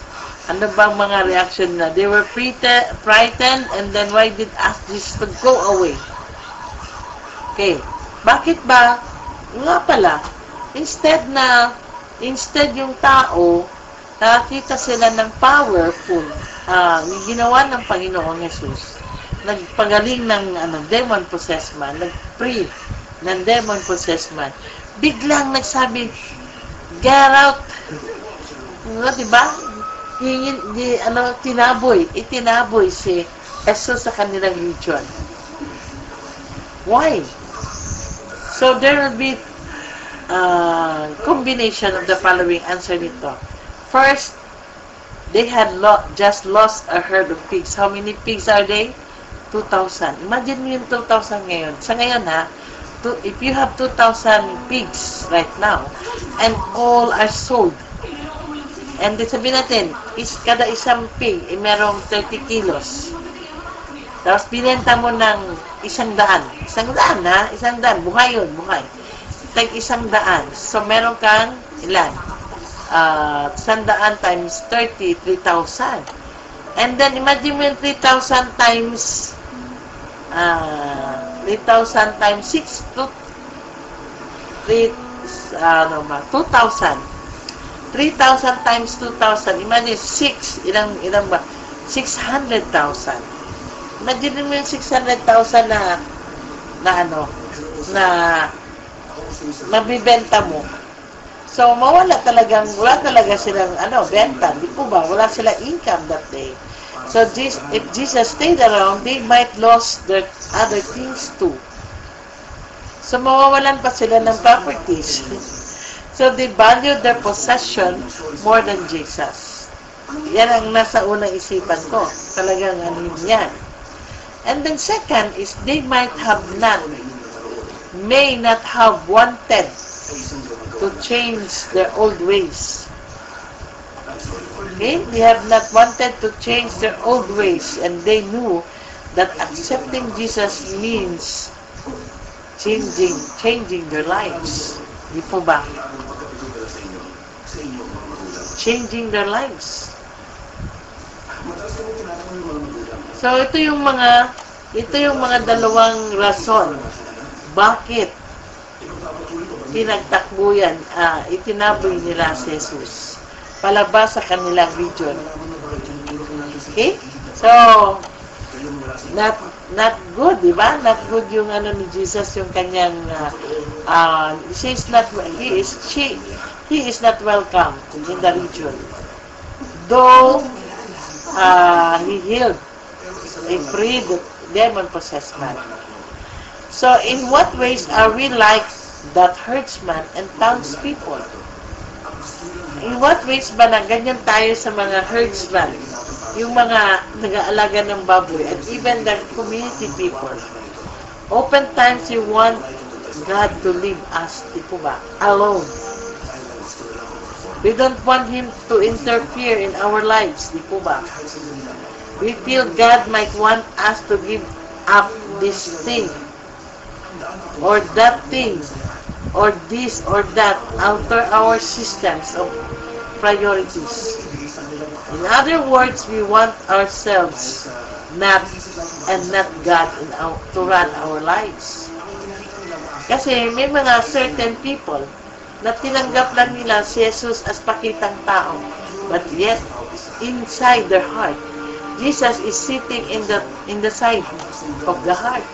Ano bang mga reaction na? They were frightened, and then why did ask Jesus to go away? Okay. Bakit ba? Nga pala, instead yung tao, nakakita sila ng powerful, ginawa ng Panginoong Jesus, nagpagaling ng demon-possessed man, nag-free ng demon-possessed man, biglang nagsabi, get out! Diba? Itinaboy si Jesus sa kanilang region. Why? So there will be combination of the following answer nito. First, they had just lost a herd of pigs. How many pigs are they? 2,000. Imagine mo yung 2,000 ngayon. Sa ngayon if you have 2,000 pigs right now, and all are sold, and sabihin natin, kada isang pig, merong 30 kilos. Tapos binenta mo ng 100. 100, buhay yun, buhay. Tag 100. So, meron kang ilan? 100 times 30, 3,000. And then, imagine mo yung 3,000 times 6, 2,000. $3,000 times 2,000. Imagine, 6. Ilang ba? 600,000. Imagine mo yung 600,000 na mabibenta mo. So, wala talaga silang, benta. Di po ba? Wala silang income that day. So, if Jesus stayed around, they might lose their other things too. So, mawawalan pa sila ng properties. So, they valued their possession more than Jesus. Yan ang nasa unang isipan ko. Talagang yan. And then second is, they may not have wanted to change their old ways. Okay? They have not wanted to change their old ways, and they knew that accepting Jesus means changing their lives. Di po ba? Changing their lives. So, ito yung mga dalawang rason. Bakit pinagtakbuyan, itinaboy nila si Jesus palabas sa kanilang region. Okay? So, not good, di ba? Not good yung ni Jesus, yung kanyang he is not welcome in the region. Though he healed, he freed the demon-possessed man. So, in what ways are we like that herdsman and townspeople? In what ways ba na ganyan tayo sa mga herdsman yung mga nag-aalaga ng baboy, and even the community people. Oftentimes, we want God to leave us, di po ba, alone. We don't want Him to interfere in our lives, di po ba? We feel God might want us to give up this thing, or that thing, or this or that, alter our systems of priorities. In other words, we want ourselves not God to run our lives. Kasi may mga certain people na tinanggap lang nila si Jesus as pakitang tao, but yet inside their heart, Jesus is sitting in the side of the heart.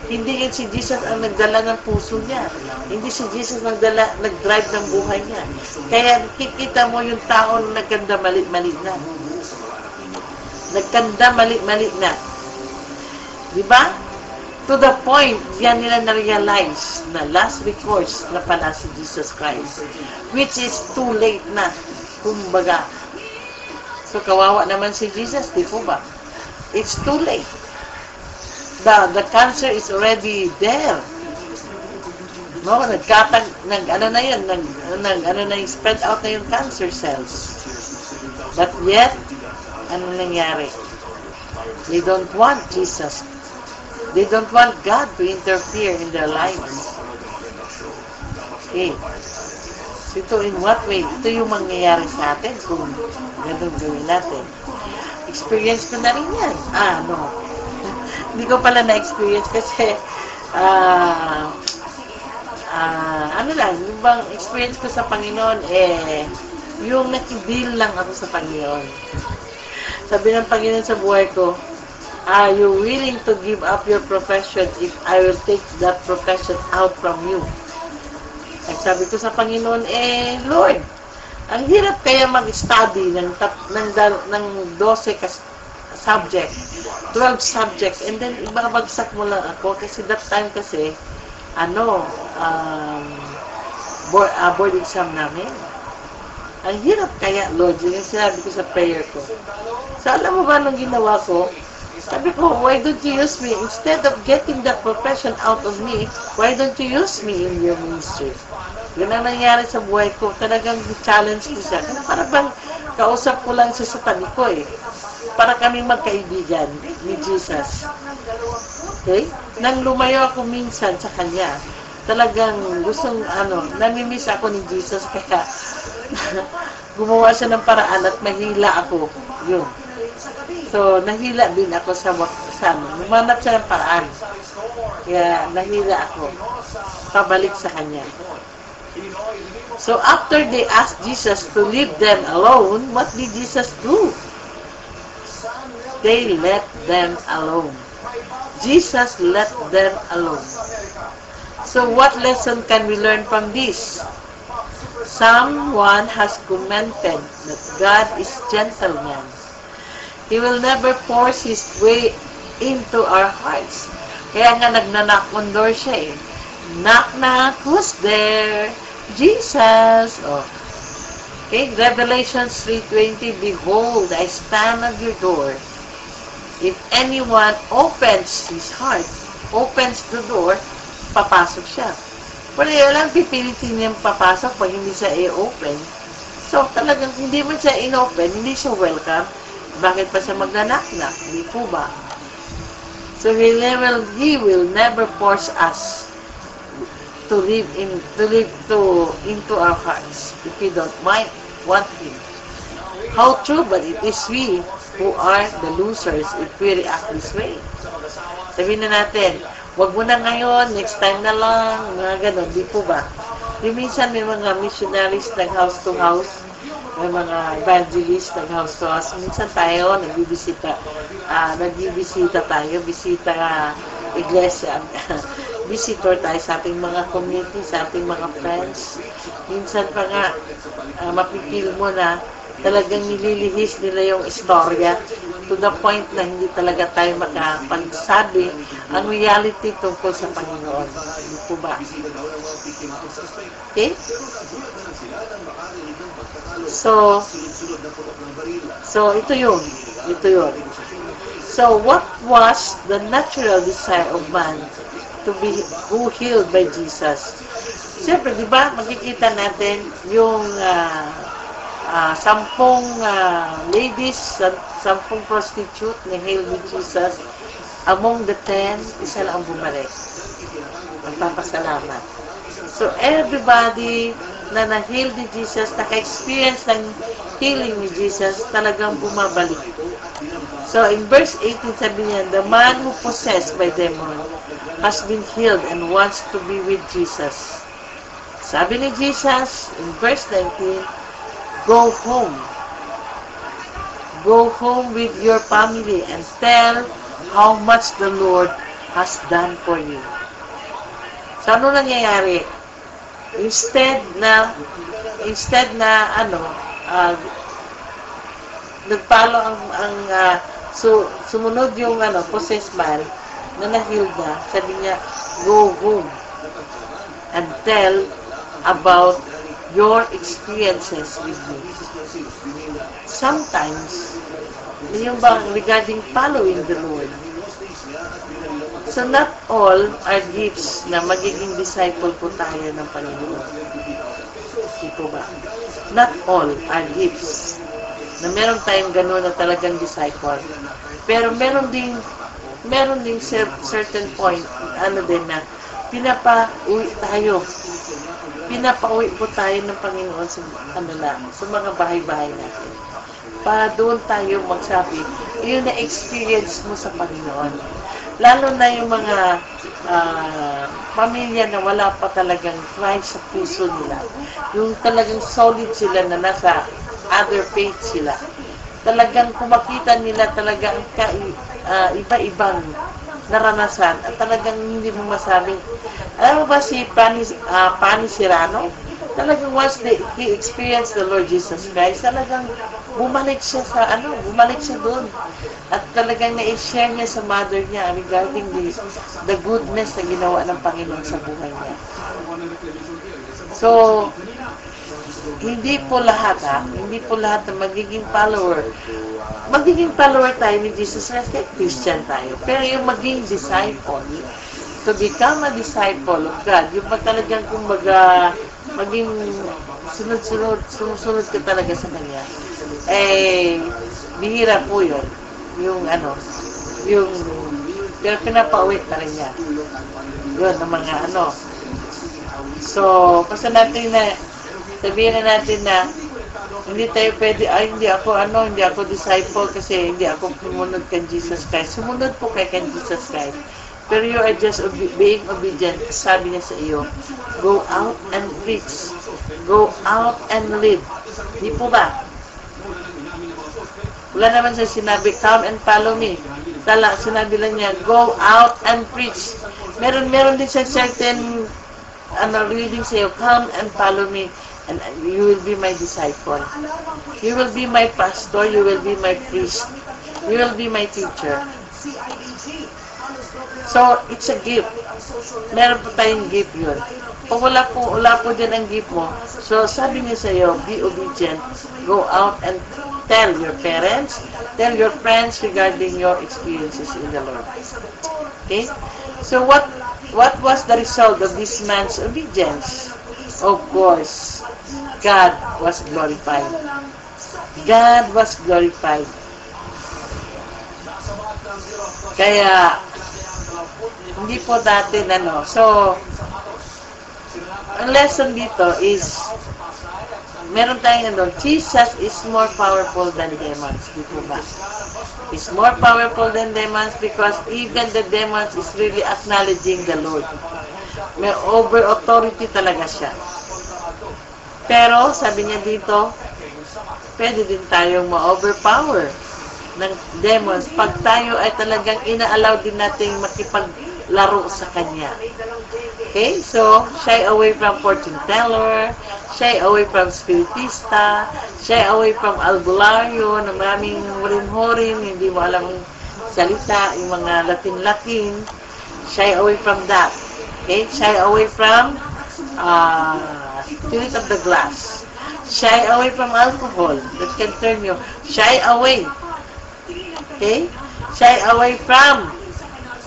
Hindi yun si Jesus ang nagdala ng puso niya. Hindi si Jesus nag-drive ng buhay niya. Kaya kikita mo yung tao na nagkanda mali-mali na. Nagkanda mali-mali na. Diba? To the point, yan nila na-realize na last recourse na pala si Jesus Christ. Which is too late na. Kumbaga. So, kawawa naman si Jesus, di po ba? It's too late. The cancer is already there. No, spread out na yung cancer cells. But yet, ano nangyari? They don't want Jesus. They don't want God to interfere in their lives. Okay. Ito in what way? Ito yung mangyayari sa atin kung ganun gawin natin. Experience ko na rin yan. No. Hindi ko pala na-experience kasi yung bang experience ko sa Panginoon yung nakideal lang ako sa Panginoon. Sabi ng Panginoon sa buhay ko, are you willing to give up your profession if I will take that profession out from you? At sabi ko sa Panginoon, Lord, ang hirap kaya mag-study ng 12 subject, 12 subjects, and then ibabagsak mo lang ako kasi that time kasi board exam namin. Ang hirap kaya, Lord, yun yung sinabi ko sa prayer ko. So, alam mo ba nung ginawa ko? Sabi ko, why don't you use me? Instead of getting that profession out of me, why don't you use me in your ministry? Yun ang nangyari sa buhay ko. Talagang challenge ko siya. Kasi para bang kausap ko lang siya sa tabi ko para kaming magkaibigan ni Jesus. Okay? Nang lumayo ako minsan sa kanya, talagang gustong, namimiss ako ni Jesus, kaya gumawa siya ng paraan at mahila ako. Yun. So, nahila din ako sa lumanap siya ng paraan. Kaya, nahila ako. Pabalik sa kanya. So, after they asked Jesus to leave them alone, what did Jesus do? They let them alone. Jesus let them alone. So, what lesson can we learn from this? Someone has commented that God is gentleman. He will never force His way into our hearts. Kaya nga nagnanak on door siya Knock, knock, who's there? Jesus. Okay, Revelation 3:20, behold, I stand at your door. If anyone opens his heart, opens the door, papasok siya. Wala lang pipilitin niyang papasok pag hindi siya i-open. So, talagang hindi mo siya in-open, hindi siya welcome. Bakit pa siya magnanak-nak? Hindi po ba? So, He will never force us to live into our hearts if we don't want Him. How true, but it is we who are the losers if we react this way. Sabihin na natin, wag mo na ngayon, next time na lang, mga ganon, di po ba? Yung minsan may mga missionaries ng house to house, may mga evangelists ng house to house. Minsan tayo, nagbibisita tayo, bisita iglesia, visitor tayo sa ating mga community, sa ating mga friends. Minsan pa nga, mapipil mo na talagang nililihis nila yung istorya to the point na hindi talaga tayo makapagsabi ang reality tungkol sa Panginoon. Hindi po ba? Okay? So ito yun. Ito yun. So, what was the natural desire of man to be who healed by Jesus? Siyempre, di ba, makikita natin yung 10 ladies, 10 prostitute na healed with Jesus. Among the 10, isa lang ang bumalik. Magpapasalamat. So, everybody na na-heal ni Jesus, naka-experience ng healing ni Jesus, talagang bumabalik. So, in verse 18, sabi niya, the man who possessed by demon has been healed and wants to be with Jesus. Sabi ni Jesus, in verse 19, go home. Go home with your family and tell how much the Lord has done for you. So, ano nangyayari? Instead na nagpalo sumunod yung possessed man na na-healed na, sabi niya, go home and tell about your experiences with me. Sometimes, yung bang regarding following the Lord. So not all are gifts na magiging disciple po tayo ng Panginoon. Ito ba? Not all are gifts na meron tayong gano'n na talagang disciple. Pero meron ding certain point, din na pinapauwi tayo. Pinapauwi po tayo ng Panginoon sa, sa mga bahay-bahay natin. Para doon tayo magsabi, yun na experience mo sa Panginoon. Lalo na yung mga pamilya na wala pa talagang Christ sa puso nila. Yung talagang solid sila na nasa other faith sila. Talagang kumakita nila talagang iba-ibang naranasan at talagang hindi mo masabi. Alam mo ba si Pani Serrano? Talagang once he experienced the Lord Jesus Christ, talagang bumalik siya doon. At talagang na-share niya sa mother niya regarding the goodness na ginawa ng Panginoon sa buhay niya. So, hindi po lahat na magiging follower. Magiging follower tayo ni Jesus Christ, Christian tayo. Pero yung maging disciple, to become a disciple of God, yung talagang kumbaga, maging sumusunod ka talaga sa Kanya, bihira po yun. Pero pinapauwi pa rin niya. Yun, ang mga So, basta natin na, sabihin na natin na, hindi tayo pwede, hindi ako disciple kasi hindi ako sumunod kay Jesus Christ. Sumunod po kay Jesus Christ. Pero you are just being obedient. Sabi niya sa iyo, go out and preach. Go out and live. Di po ba? Wala naman siya sinabi, come and follow me. Sinabi lang niya, go out and preach. Meron din siya certain reading sa iyo, come and follow me. And you will be my disciple. You will be my pastor. You will be my priest. You will be my teacher. So, it's a gift. Meron po tayong gift yun. Kung wala po din ang gift mo, so sabi niya sa iyo, be obedient. Go out and tell your parents, tell your friends regarding your experiences in the Lord. Okay? So, what was the result of this man's obedience? Of course, God was glorified. God was glorified. Kaya, hindi po natin So, ang lesson dito is, meron tayong Jesus is more powerful than demons. Dito ba? Is more powerful than demons because even the demons is really acknowledging the Lord. May over authority talaga siya. Pero, sabi niya dito, pwede din tayong ma-overpower ng demons pag tayo ay talagang ina-allow din nating makipaglaro sa Kanya. Okay? So, shy away from fortune teller, shy away from spiritista, shy away from albularyo, na maraming hurim-hurim, hindi mo alam salita, yung mga Latin-Latin, shy away from that. Okay? Shy away from spirit of the glass. Shy away from alcohol that can turn you. Shy away. Okay? Shy away from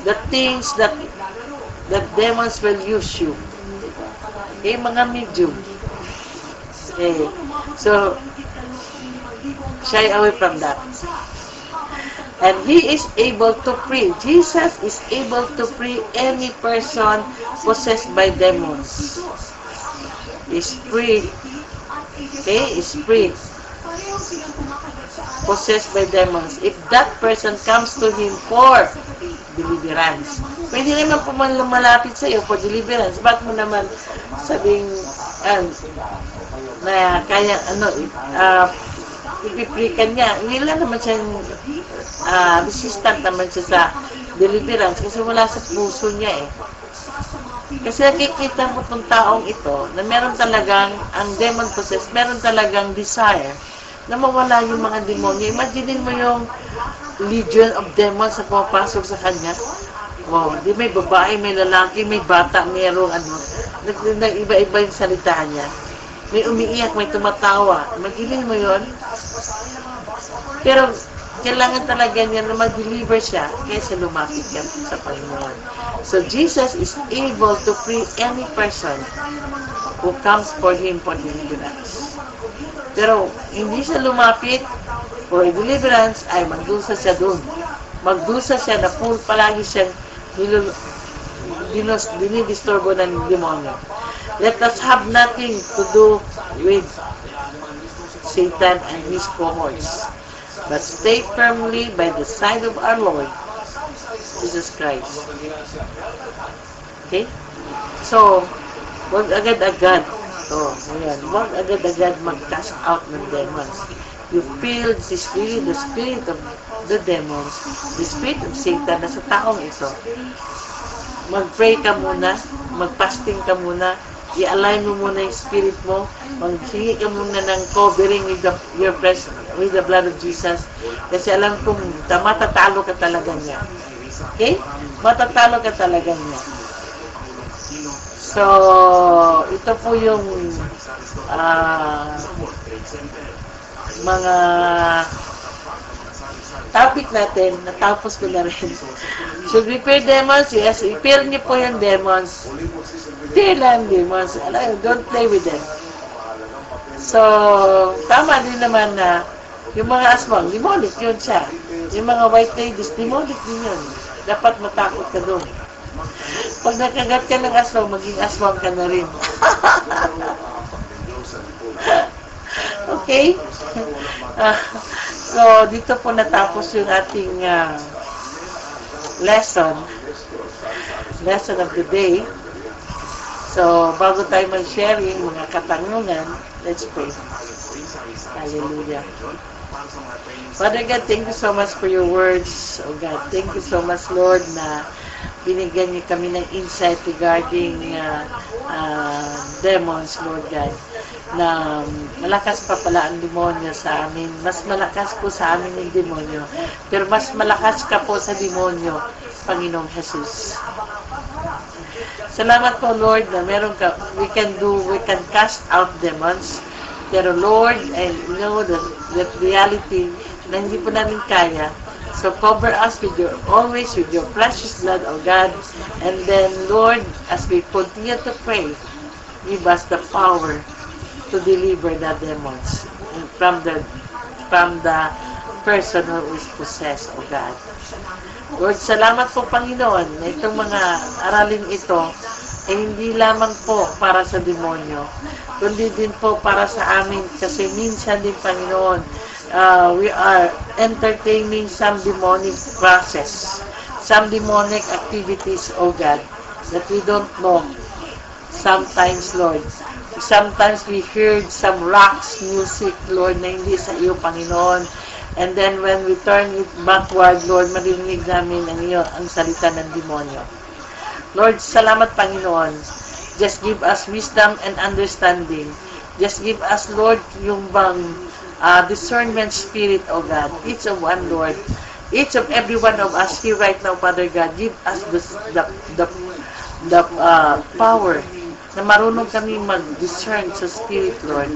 the things that demons will use you. Okay, mga medium. Okay. So, shy away from that. And He is able to free. Jesus is able to free any person possessed by demons. Is free. Okay? Is free. Possessed by demons. If that person comes to Him for deliverance. Pwede naman po man lumalapit sa iyo for deliverance. Bakit mo naman sabing na kaya ipipray ka niya. Hindi lang naman siyang resistant naman siya sa deliverance kasi wala sa puso niya eh. Kasi nakikita mo itong taong ito na meron talagang, ang demon possessed, meron talagang desire na mawala yung mga demonyo. Imagine mo yung legion of demons na pumapasok sa kanya. Wow, di may babae, may lalaki, may bata, mayroong iba-iba yung salita niya. May umiiyak, may tumatawa. Magilin mo yun. Pero, kailangan talaga niya na mag-deliver siya kaysa lumapit ka sa Panginoon. So, Jesus is able to free any person who comes for Him for deliverance. Pero, hindi siya lumapit for deliverance, ay magdusa siya doon. Magdusa siya na full palagi siyang dinidisturbo ng demonyo. Let us have nothing to do with Satan and his cohorts, but stay firmly by the side of our Lord Jesus Christ. Okay? So, wag agad-agad. So, ayan, wag agad-agad mag-cast out ng demons. You feel this really the spirit of the demons, the spirit of Satan na sa taong ito. Mag-pray ka muna, mag-fasting ka muna, i-align mo muna yung spirit mo, maghingi ka muna ng covering with the blood of Jesus. Kasi alam kong matatalo ka talaga niya. Okay? Matatalo ka talaga niya. So, ito po yung mga topic natin, natapos ko na rin. Should we fear demons? Yes, i-fear niyo po yung demons. Fear lang demons. Don't play with them. So, tama din naman na yung mga aswang, demonic yun siya. Yung mga white ladies, demonic din yun. Dapat matakot ka doon. Pag nakagat ka ng aswang, maging aswang ka na rin. Okay? So, dito po natapos yung ating lesson of the day. So, bago tayo mag-sharing mga katanungan, let's pray. Hallelujah. Father God, thank you so much for your words. Oh God, thank you so much, Lord, na binigyan niyo kami ng insight regarding demons, Lord God, na malakas pa pala ang demonyo sa amin. Mas malakas po sa amin yung demonyo. Pero mas malakas ka po sa demonyo, Panginoong Jesus. Salamat po, Lord, na meron ka, we can cast out demons. Pero Lord, I know that reality na hindi po namin kaya. So cover us always with your precious blood, O God. And then, Lord, as we continue to pray, give us the power to deliver the demons from the person who is possessed, O God. Lord, salamat po, Panginoon, na itong mga aralin ito ay hindi lamang po para sa demonyo, kundi din po para sa amin, kasi minsan din, Panginoon, we are entertaining some demonic process, some demonic activities, O God, that we don't know. Sometimes, Lord, sometimes we heard some rocks music, Lord, na hindi sa iyo, Panginoon. And then when we turn it backward, Lord, marinig namin ang salita ng demonyo. Lord, salamat, Panginoon. Just give us wisdom and understanding. Just give us, Lord, yung bang discernment spirit, O God. Each of one, Lord. Each of every one of us here right now, Father God, give us the power na marunong kami mag-discern sa spirit, Lord.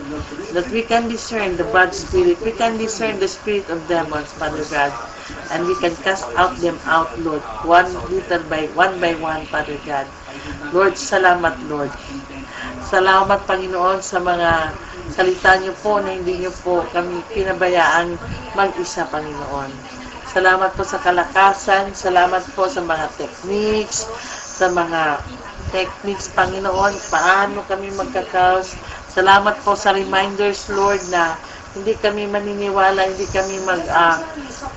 That we can discern the bad spirit. We can discern the spirit of demons, Father God. and we can cast them out, Lord, one by one, Father God. Lord, salamat, Lord. Salamat, Panginoon, sa mga salita niyo po na hindi niyo po kami pinabayaan mag-isa, Panginoon. Salamat po sa kalakasan, salamat po sa mga techniques, Panginoon, paano kami magkakaos. Salamat po sa reminders, Lord, na hindi kami maniniwala, hindi kami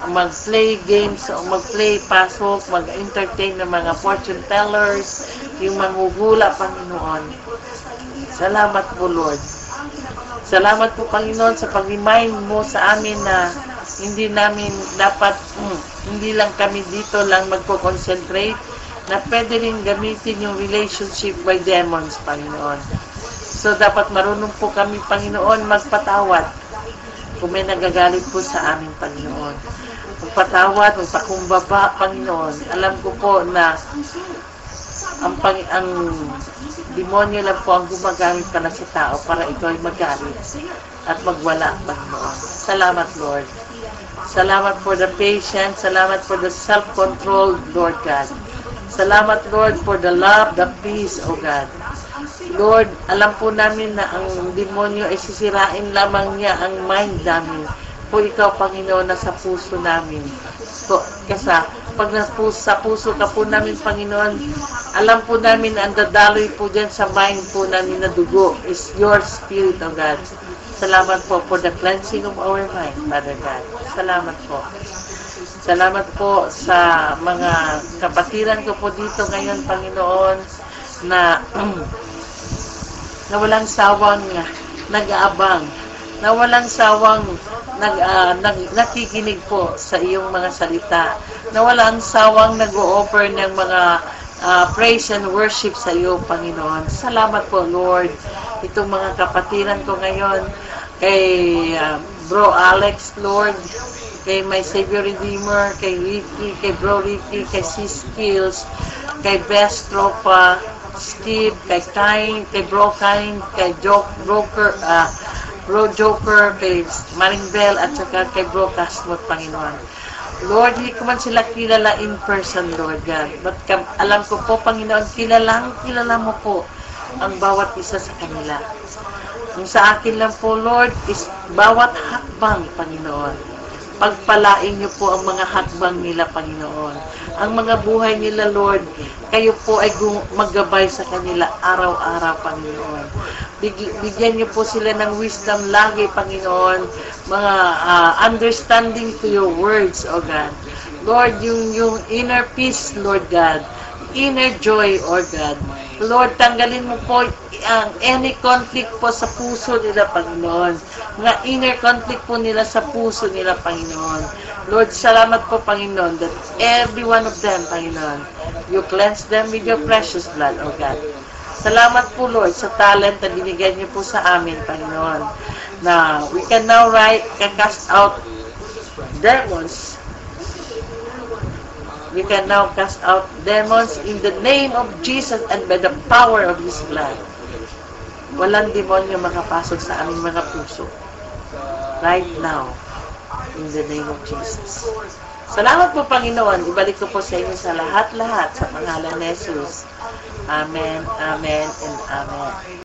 mag-play games, o mag-play pasok, mag-entertain ng mga fortune tellers, yung manggugula, Panginoon. Salamat po, Lord. Salamat po, Panginoon, sa pag-remind mo sa amin na hindi namin dapat, hindi lang kami dito lang magpo-concentrate, na pwede rin gamitin yung relationship by demons, Panginoon. So, dapat marunong po kami, Panginoon, magpatawad kung may nagagalit po sa amin, Panginoon. Magpatawad, magpakumbaba, Panginoon. Alam ko po na ang demonyo lang po ang gumagamit pala sa tao para ikaw ay magalit at magwala, Panginoon. Salamat, Lord. Salamat for the patience. Salamat for the self-control, Lord God. Salamat, Lord, for the love, the peace, O God. Lord, alam po namin na ang demonyo ay sisirain lamang niya ang mind namin. Po ikaw, Panginoon, nasa puso namin. So, kasi pag sa puso ka po namin, Panginoon, alam po namin na ang dadaloy po dyan sa mind po namin na dugo is your Spirit, O God. Salamat po for the cleansing of our mind, Father God. Salamat po. Salamat po sa mga kapatiran ko po dito ngayon, Panginoon, na walang sawang nag-aabang, na walang sawang nakikinig po sa iyong mga salita, na walang sawang nag-o-offer ng mga praise and worship sa iyo, Panginoon. Salamat po, Lord. Itong mga kapatiran ko ngayon, kay Bro Alex, Lord, kay My Savior Redeemer, kay Ricky, kay Bro Ricky, kay Sis Skills, kay Best Tropa, Steve, kay Kain, kay Bro Kain, kay Bro Joker, kay Maring Bell, at saka kay Bro Casmot, Panginoon. Lord, hindi ko man sila kilala in person, Lord God. But alam ko po, Panginoon, kilala mo po ang bawat isa sa kanila. Ang sa akin lang po, Lord, is bawat hakbang, Panginoon. Pagpalain niyo po ang mga hakbang nila, Panginoon. Ang mga buhay nila, Lord, kayo po ay maggabay sa kanila araw-araw, Panginoon. Bigyan niyo po sila ng wisdom lagi, Panginoon, mga understanding to your words, O God. Lord, yung inner peace, Lord God, inner joy, O God. Lord, tanggalin mo po ang any conflict po sa puso nila, Panginoon. Mga inner conflict po nila sa puso nila, Panginoon. Lord, salamat po, Panginoon, that every one of them, Panginoon, you cleanse them with your precious blood, O God. Salamat po, Lord, sa talent na binigyan niyo po sa amin, Panginoon, na we can now cast out demons. We can now cast out demons in the name of Jesus and by the power of His blood. Walang demonyo makapasok sa aming mga puso. Right now, in the name of Jesus. Salamat po, Panginoon. Ibalik ko po sa inyo sa lahat-lahat sa pangalan ni Jesus. Amen, amen, and amen.